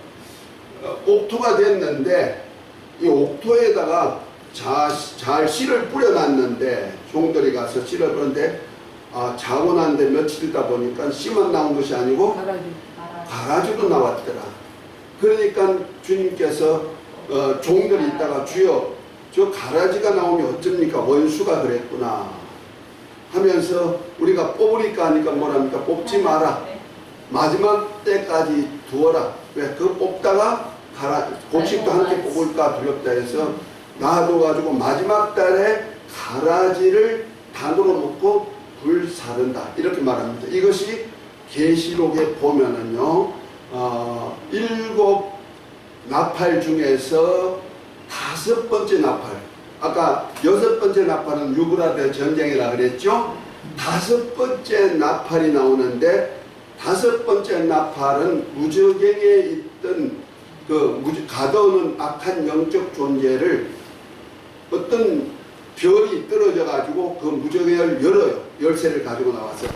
옥토가 됐는데 이 옥토에다가 잘 씨를 뿌려놨는데 종들이 가서 씨를 뿌렸는데 자원한데 며칠 있다 보니까 씨만 나온 것이 아니고 가라지로 나왔더라. 그러니까 주님께서 종들이 있다가 주여 저 가라지가 나오면 어쩝니까? 원수가 그랬구나 하면서 우리가 뽑으니까 하니까 뭐랍니까? 뽑지 마라. 마지막 때까지 두어라. 왜? 그거 뽑다가 곡식도 함께 뽑을까 두렵다 해서 놔둬가지고 마지막 달에 가라지를 단으로 묶고 불 사른다. 이렇게 말합니다. 이것이 계시록에 보면은요, 7 나팔 중에서 5번째 나팔. 아까 6번째 나팔은 유브라데 전쟁이라 그랬죠? 5번째 나팔이 나오는데 5번째 나팔은 무저갱에 있던 가둬놓은 악한 영적 존재를 어떤 별이 떨어져 가지고 그 무저갱을 열어요. 열쇠를 가지고 나와서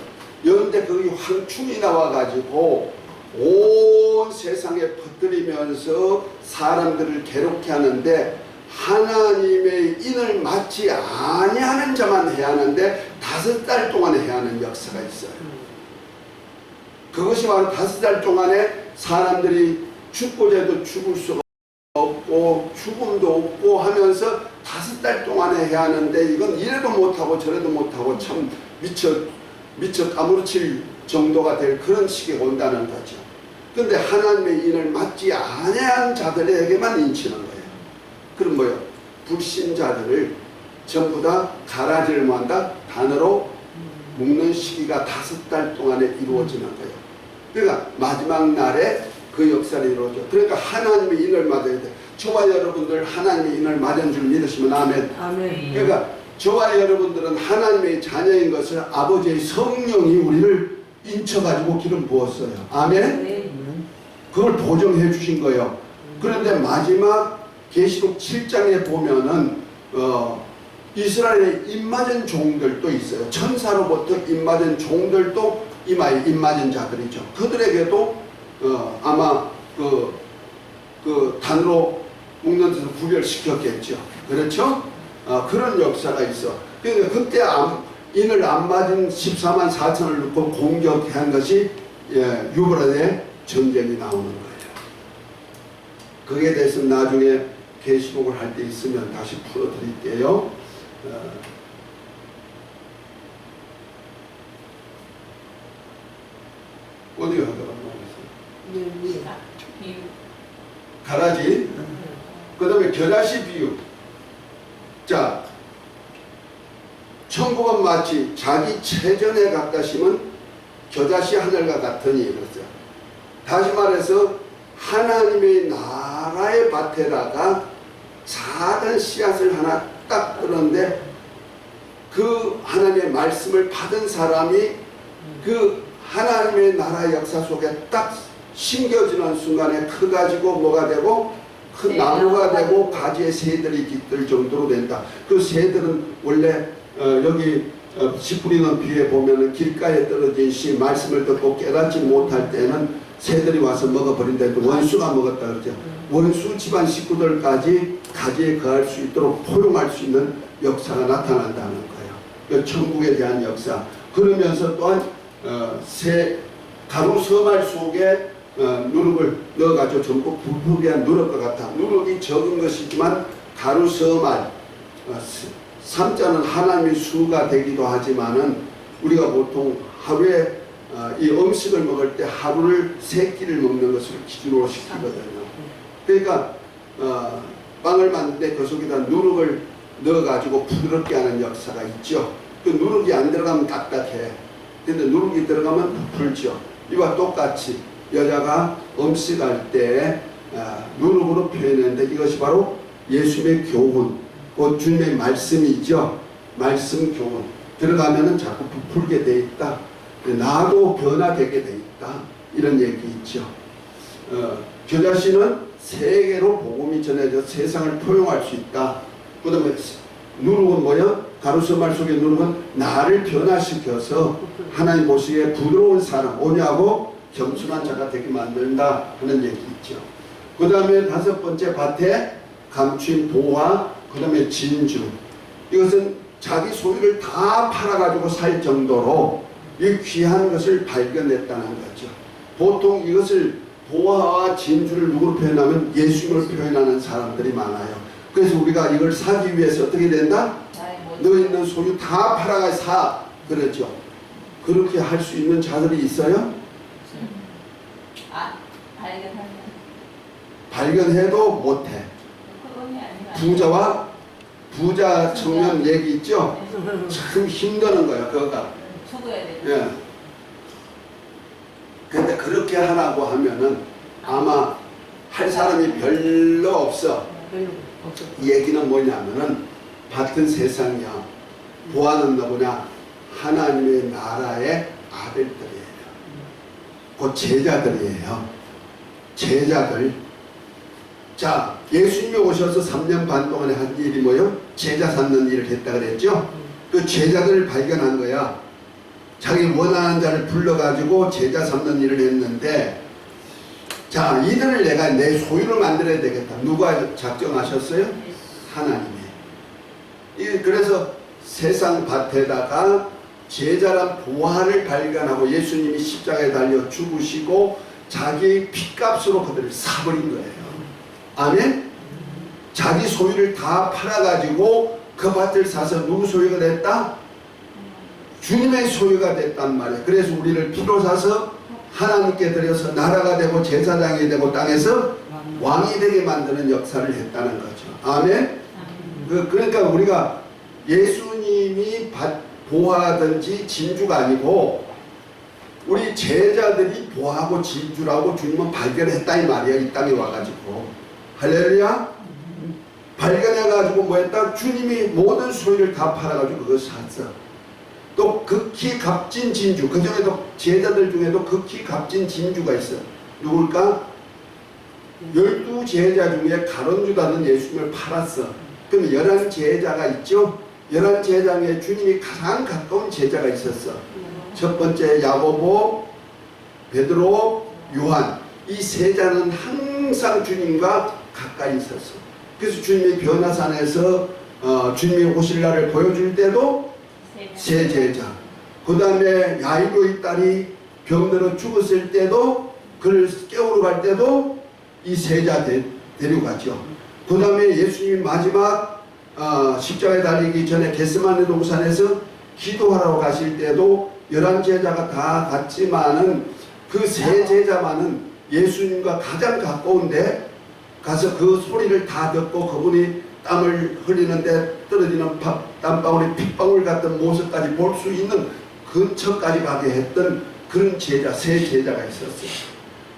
여는데 거기 황충이 나와 가지고 온 세상에 퍼뜨리면서 사람들을 괴롭게 하는데 하나님의 인을 맞지 아니하는 자만 해야 하는데 5달 동안 해야 하는 역사가 있어요. 그것이 바로 5달 동안에 사람들이 죽고자 해도 죽을 수가 없고 죽음도 없고 하면서 5달 동안에 해야 하는데 이건 이래도 못하고 저래도 못하고 참 미쳐 까무러칠 정도가 될 그런 시기가 온다는 거죠. 근데 하나님의 인을 맞지 아니한 자들에게만 인치는 거예요. 그럼 뭐요? 불신자들을 전부 다 가라지를 모한다 단으로 묶는 시기가 5달 동안에 이루어지는 거예요. 그러니까 마지막 날에 그 역사를 이루어져. 그러니까 하나님의 인을 맞아야 돼. 저와 여러분들 하나님의 인을 맞은 줄 믿으시면 아멘. 아멘. 그러니까 저와 여러분들은 하나님의 자녀인 것을 아버지의 성령이 우리를 인쳐가지고 기름 부었어요. 아멘. 네. 그걸 보정해 주신 거예요. 그런데 마지막 계시록 7장에 보면은 이스라엘의 입맞은 종들도 있어요. 천사로부터 입맞은 종들도 이마에 입맞은 자들이죠. 그들에게도 아마 그 단으로 묶는 데서 구별시켰겠죠. 그렇죠? 그런 역사가 있어. 그러니까 그때 인을 안 맞은 14만 4천을 넣고 공격한 것이 유브라데 전쟁이 나오는 거예요. 거기에 대해서 나중에 계시록을 할 때 있으면 다시 풀어드릴게요. 어디가 하더라고요? 가라지. 그 다음에 겨자씨 비유. 자, 천국은 마치 자기 체전에 가까심은 겨자씨 하늘과 같으니 그랬어요. 다시 말해서 하나님의 나라의 밭에다가 작은 씨앗을 하나 딱 뜨는데 그 하나님의 말씀을 받은 사람이 그 하나님의 나라 역사 속에 딱 심겨지는 순간에 커가지고 뭐가 되고 큰 나무가 되고 가지에 새들이 깃들 정도로 된다. 그 새들은 원래 여기 씨 뿌리는 비에 보면은 길가에 떨어진 씨 말씀을 듣고 깨닫지 못할 때는 새들이 와서 먹어버린다. 원수가 먹었다 그러죠. 원수 집안 식구들까지 가지에 거할 수 있도록 포용할 수 있는 역사가 나타난다는 거예요. 천국에 대한 역사. 그러면서 또한 가루 서말 속에 누룩을 넣어가지고 전부 부풀게 한 누룩과 같아. 누룩이 적은 것이지만 가루 서말 3자는 하나님의 수가 되기도 하지만은 우리가 보통 하루에 이 음식을 먹을 때 하루를 3끼를 먹는 것을 기준으로 시키거든요. 그러니까 빵을 만드는데 그 속에다 누룩을 넣어가지고 부드럽게 하는 역사가 있죠. 그 누룩이 안 들어가면 딱딱해. 근데 누룩이 들어가면 부풀죠. 이와 똑같이 여자가 음식할 때 누룩으로 표현했는데 이것이 바로 예수님의 교훈, 곧 주님의 말씀이죠. 말씀 교훈. 들어가면은 자꾸 부풀게 돼 있다. 나도 변화되게 돼 있다. 이런 얘기 있죠. 겨자씨는 세계로 복음이 전해져 세상을 포용할 수 있다. 그 다음에 누룩은 뭐야? 가루서말 속의 누룩은 나를 변화시켜서 하나님 보시기에 부드러운 사람, 온유하고 겸손한 자가 되게 만든다 하는 얘기 있죠. 그 다음에 5번째 밭에 감추인 보화, 그 다음에 진주. 이것은 자기 소유를 다 팔아가지고 살 정도로 이 귀한 것을 발견했다는 거죠. 보통 이것을 보화와 진주를 누구로 표현하면 예수님을 표현하는 사람들이 많아요. 그래서 우리가 이걸 사기 위해서 어떻게 된다? 너 있는 소유 다 팔아가 사. 그러죠. 그렇게 할 수 있는 자들이 있어요? 발견해도 못해. 부자 청년 얘기 있죠? 참 힘드는 거야, 그거가. 예. 근데 그렇게 하라고 하면은 아마 할 사람이 별로 없어. 이 얘기는 뭐냐면은 같은 세상이야. 보아는 누구냐? 하나님의 나라의 아들들이에요. 곧 제자들이에요. 제자들. 자, 예수님이 오셔서 3년 반 동안에 한 일이 뭐요? 제자 삼는 일을 했다 그랬죠? 그 제자들을 발견한 거야. 자기 원하는 자를 불러가지고 제자 삼는 일을 했는데, 자, 이들을 내가 내 소유로 만들어야 되겠다. 누가 작정하셨어요? 하나님이. 그래서 세상 밭에다가 제자란 보화를 발견하고 예수님이 십자가에 달려 죽으시고 자기 핏값으로 그들을 사버린 거예요. 아멘? 자기 소유를 다 팔아가지고 그 밭을 사서 누구 소유가 됐다? 주님의 소유가 됐단 말이에요. 그래서 우리를 피로 사서 하나님께 드려서 나라가 되고 제사장이 되고 땅에서 왕이 되게 만드는 역사를 했다는 거죠. 아멘? 그러니까 우리가 예수님이 보화든지 진주가 아니고 우리 제자들이 보화하고 진주라고 주님은 발견했다 이 말이에요. 이 땅에 와가지고. 할렐루야. 발견해가지고 뭐 했다? 주님이 모든 소유를 다 팔아가지고 그걸 샀어. 또 극히 값진 진주, 그 중에도 제자들 중에도 극히 값진 진주가 있어. 누굴까? 12제자 중에 가론유다는 예수님을 팔았어. 그럼 11제자가 있죠? 11제자 중에 주님이 가장 가까운 제자가 있었어. 첫 번째 야고보, 베드로, 요한. 이 세 자는 항상 주님과 가까이 있었어. 그래서 주님이 변화산에서 주님이 오실 날을 보여줄 때도 세 제자. 그 다음에 야이로의 딸이 병들어 죽었을 때도 그를 깨우러 갈 때도 이 세자 데려갔죠. 그 다음에 예수님이 마지막 십자가에 달리기 전에 겟세마네 동산에서 기도하러 가실 때도 11제자가 다 갔지만은 그 세 제자만은 예수님과 가장 가까운데 가서 그 소리를 다 듣고 그분이 땀을 흘리는데 떨어지는 땀방울이 핏방울 같은 모습까지 볼 수 있는 근처까지 가게 했던 그런 제자, 세 제자가 있었어요.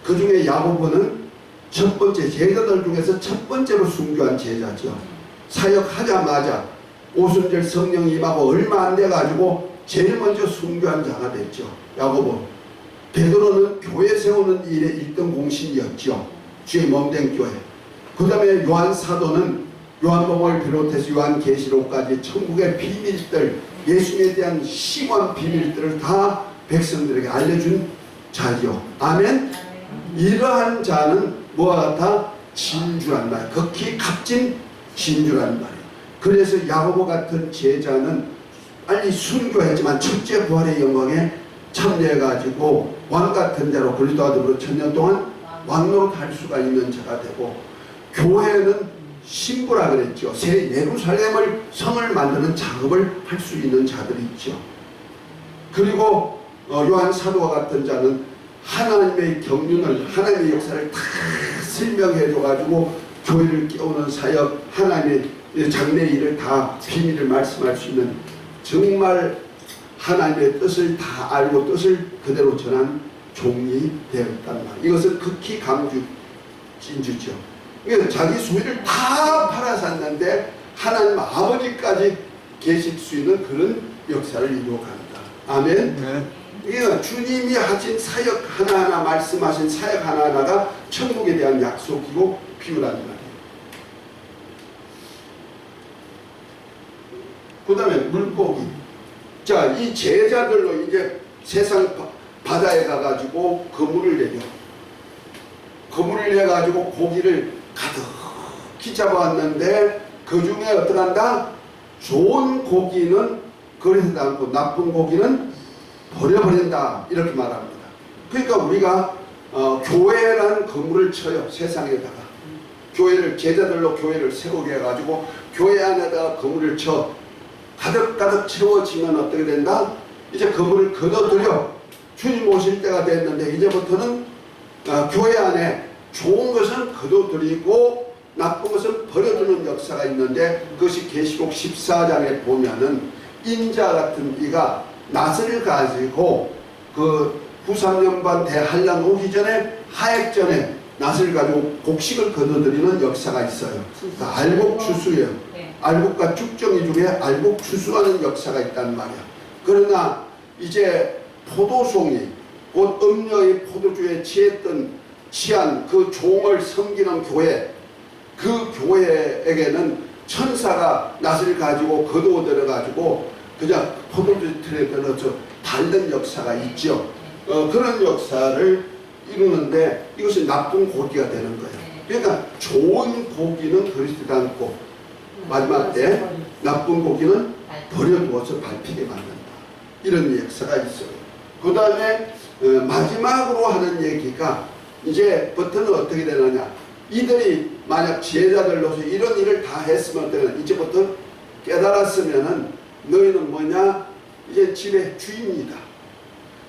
그 중에 야고보는 첫 번째 제자들 중에서 첫 번째로 순교한 제자죠. 사역하자마자 오순절 성령 임하고 얼마 안 돼가지고 제일 먼저 순교한 자가 됐죠. 야고보. 베드로는 교회 세우는 일에 1등 공신이었죠. 주의 몸된 교회. 그 다음에 요한 사도는 요한복음을 비롯해서 요한계시록까지 천국의 비밀들, 예수님에 대한 시관 비밀들을 다 백성들에게 알려준 자죠. 아멘? 이러한 자는 뭐와 같아? 진주란 말. 극히 값진 진주란 말이에요. 그래서 야고보 같은 제자는 빨리 순교했지만 첫째 부활의 영광에 참여해가지고 왕같은 자로 그리스도와 더불어 1000년 동안 왕노릇 할 수가 있는 자가 되고, 교회는 신부라 그랬죠. 새 예루살렘을 성을 만드는 작업을 할 수 있는 자들이 있죠. 그리고 요한 사도와 같은 자는 하나님의 경륜을, 하나님의 역사를 다 설명해 줘가지고 교회를 깨우는 사역, 하나님의 장래 일을 다 비밀을 말씀할 수 있는, 정말 하나님의 뜻을 다 알고 뜻을 그대로 전한 종이 되었단 말이에요. 이것은 극히 강주 진주죠. 그러니까 자기 소유를 다 팔아샀는데 하나님 아버지까지 계실 수 있는 그런 역사를 이루어간다. 아멘. 네. 그러니까 주님이 하신 사역 하나하나, 말씀하신 사역 하나하나가 천국에 대한 약속이고 비유란 말이에요. 그 다음에 물고기. 자, 이 제자들로 이제 세상 바다에 가가지고 그물을 내려. 그물을 내가지고 고기를 가득히 잡아왔는데 그 중에 어떡한다? 좋은 고기는 거리지 않고 나쁜 고기는 버려버린다. 이렇게 말합니다. 그러니까 우리가 교회라는 건물을 쳐요. 세상에다가. 교회를, 제자들로 교회를 세우게 해가지고 교회 안에다가 건물을 쳐 가득가득 채워지면 어떻게 된다? 이제 건물을 거둬들여 주님 오실 때가 됐는데 이제부터는 교회 안에 좋은 것은 거둬들이고 나쁜 것은 버려두는 역사가 있는데, 그것이 계시록 14장에 보면은 인자 같은 이가 낫을 가지고 그 후삼년반 대환란 오기 전에 하액전에 낫을 가지고 곡식을 거둬들이는 역사가 있어요. 그러니까 알곡추수예요. 알곡과 쭉정이 중에 알곡추수하는 역사가 있단 말이야. 그러나 이제 포도송이 곧 음녀의 포도주에 취한 그 종을 섬기는 교회, 그 교회에게는 천사가 낫을 가지고 거두어 들어가지고 그냥 포도주 틀에 들어서 밟는 역사가 있죠. 그런 역사를 이루는데 이것이 나쁜 고기가 되는 거예요. 그러니까 좋은 고기는 그리스도 않고 마지막 때 나쁜 고기는 버려두어서 밟히게 만든다. 이런 역사가 있어요. 그 다음에 마지막으로 하는 얘기가 이제부터는 어떻게 되느냐. 이들이 만약 제자들로서 이런 일을 다 했으면 어떻게 되냐. 이제부터 깨달았으면은 너희는 뭐냐. 이제 집의 주인이다.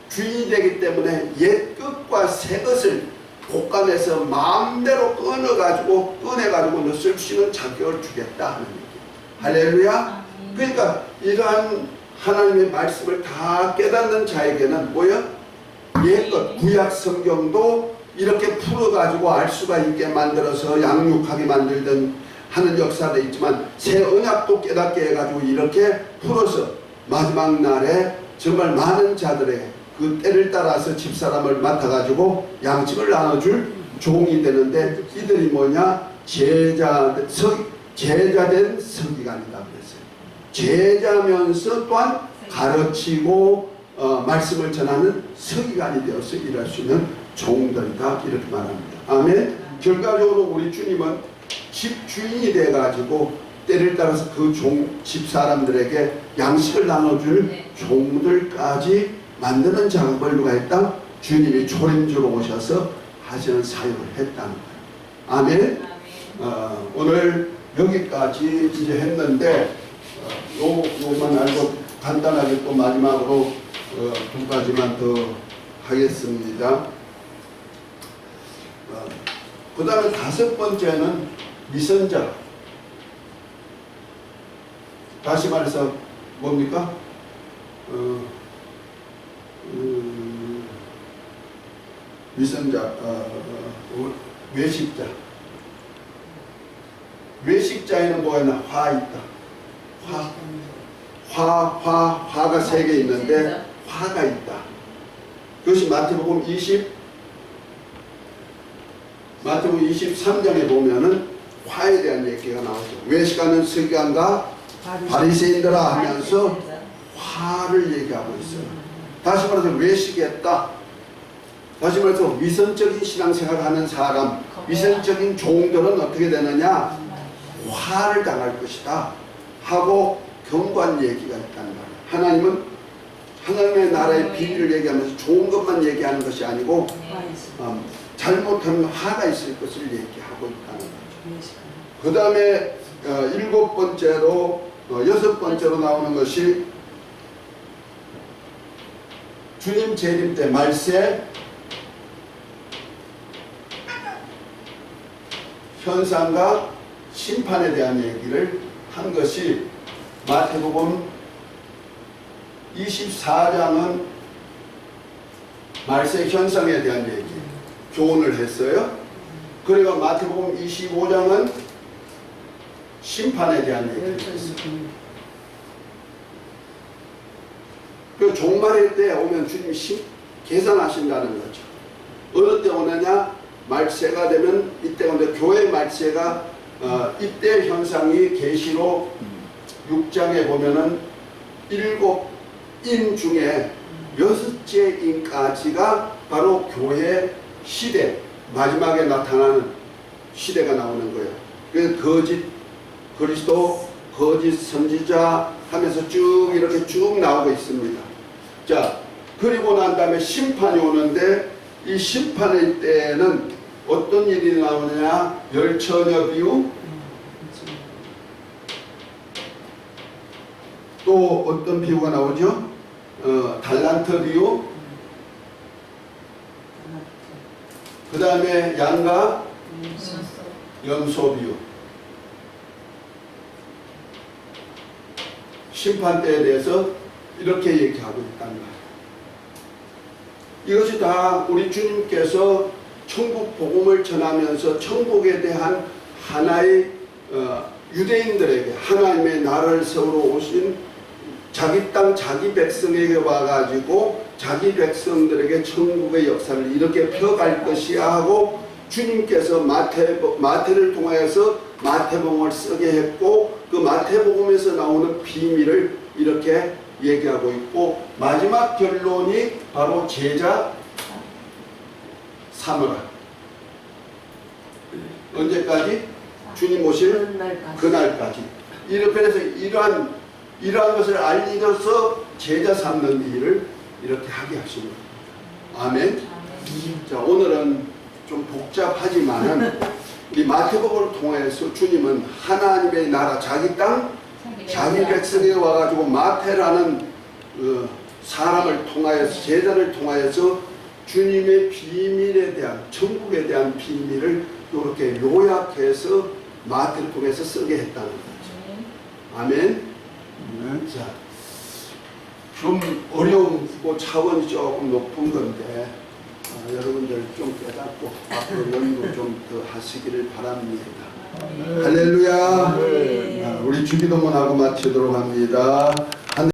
주인이 되기 때문에 옛 것과 새 것을 곶감에서 마음대로 꺼내가지고 너 쓸 수 있는 자격을 주겠다 하는 얘기. 할렐루야. 그러니까 이러한 하나님의 말씀을 다 깨닫는 자에게는 뭐야? 옛것 구약 성경도 이렇게 풀어가지고 알 수가 있게 만들어서 양육하게 만들던 하는 역사도 있지만 새 언약도 깨닫게 해가지고 이렇게 풀어서 마지막 날에 정말 많은 자들에게 그 때를 따라서 집사람을 맡아가지고 양식을 나눠줄 종이 되는데, 이들이 뭐냐? 제자된 서기관이다 그랬어요. 제자면서 또한 가르치고 말씀을 전하는 서기관이 되어서 일할 수 있는 종들이다 이렇게 말합니다. 아멘. 결과적으로 우리 주님은 집 주인이 돼가지고 때를 따라서 그 집 사람들에게 양식을 나눠줄 종들까지 만드는 작업을 누가 했다? 주님이 초림주로 오셔서 하시는 사역을 했다는 거예요. 아멘. 오늘 여기까지 이제 했는데 요만 알고 간단하게 또 마지막으로 두 가지만 더 하겠습니다. 그 다음에 다섯 번째는 위선자. 다시 말해서 뭡니까? 위선자, 외식자. 외식자에는 뭐가 있나? 화 있다. 화가 세 개 있는데 화가 있다. 그것이 마태복음 23장에 보면은 화에 대한 얘기가 나오죠. 외식하는 서기관과 바리새인들아 하면서 화를 얘기하고 있어요. 다시 말해서 외식했다. 다시 말해서 위선적인 신앙생활을 하는 사람, 위선적인 종들은 어떻게 되느냐? 화를 당할 것이다 하고 경고한 얘기가 있다는 거예요. 하나님은 하나님의 나라의 비밀을 얘기하면서 좋은 것만 얘기하는 것이 아니고 잘못하면 화가 있을 것을 얘기하고 있다는 거죠. 그 다음에 여섯 번째로 나오는 것이 주님 재림 때 말세 현상과 심판에 대한 얘기를 한 것이 마태복음 24장은 말세 현상에 대한 얘기 교훈을 했어요. 그리고 마태복음 25장은 심판에 대한 얘기를 했어요. 그 종말의 때 오면 주님이 계산하신다는 거죠. 어느 때 오느냐? 말세가 되면 이때 오는데 교회 말세가 이때 현상이 계시록 6장에 보면은 7인 중에 6째 인까지가 바로 교회 시대 마지막에 나타나는 시대가 나오는 거예요. 그래서 거짓 그리스도, 거짓 선지자 하면서 쭉 이렇게 쭉 나오고 있습니다. 자, 그리고 난 다음에 심판이 오는데 이 심판의 때에는 어떤 일이 나오느냐? 열처녀 비유, 또 어떤 비유가 나오죠? 달란트 비유, 그 다음에 양과 염소 비유. 심판대에 대해서 이렇게 얘기하고 있다는 거예요. 이것이 다 우리 주님께서 천국 복음을 전하면서 천국에 대한 하나의 유대인들에게 하나님의 나라를 세우러 오신 자기 땅 자기 백성에게 와가지고 자기 백성들에게 천국의 역사를 이렇게 펴갈 것이야 하고 주님께서 마태를 통하여서 마태복음을 쓰게 했고 그 마태복음에서 나오는 비밀을 이렇게 얘기하고 있고 마지막 결론이 바로 제자 삼으라. 언제까지? 주님 오실 그날까지. 이렇게 해서 이러한 것을 알리셔서 제자 삼는 일을 이렇게 하게 하시는 겁니다. 아멘. 자, 오늘은 좀 복잡하지만은 이 마태복음을 통해서 주님은 하나님의 나라 자기 땅 자기 백성에 와가지고 마태라는 사람을 통하여서 제자를 통하여서 주님의 비밀에 대한 천국에 대한 비밀을 이렇게 요약해서 마태를 통해서 쓰게 했다는 거죠. 아멘. 자, 좀 어려운 차원이 조금 높은 건데 여러분들 좀 깨닫고 앞으로 연구 좀 더 하시기를 바랍니다. 할렐루야. 우리 주기도문하고 마치도록 합니다.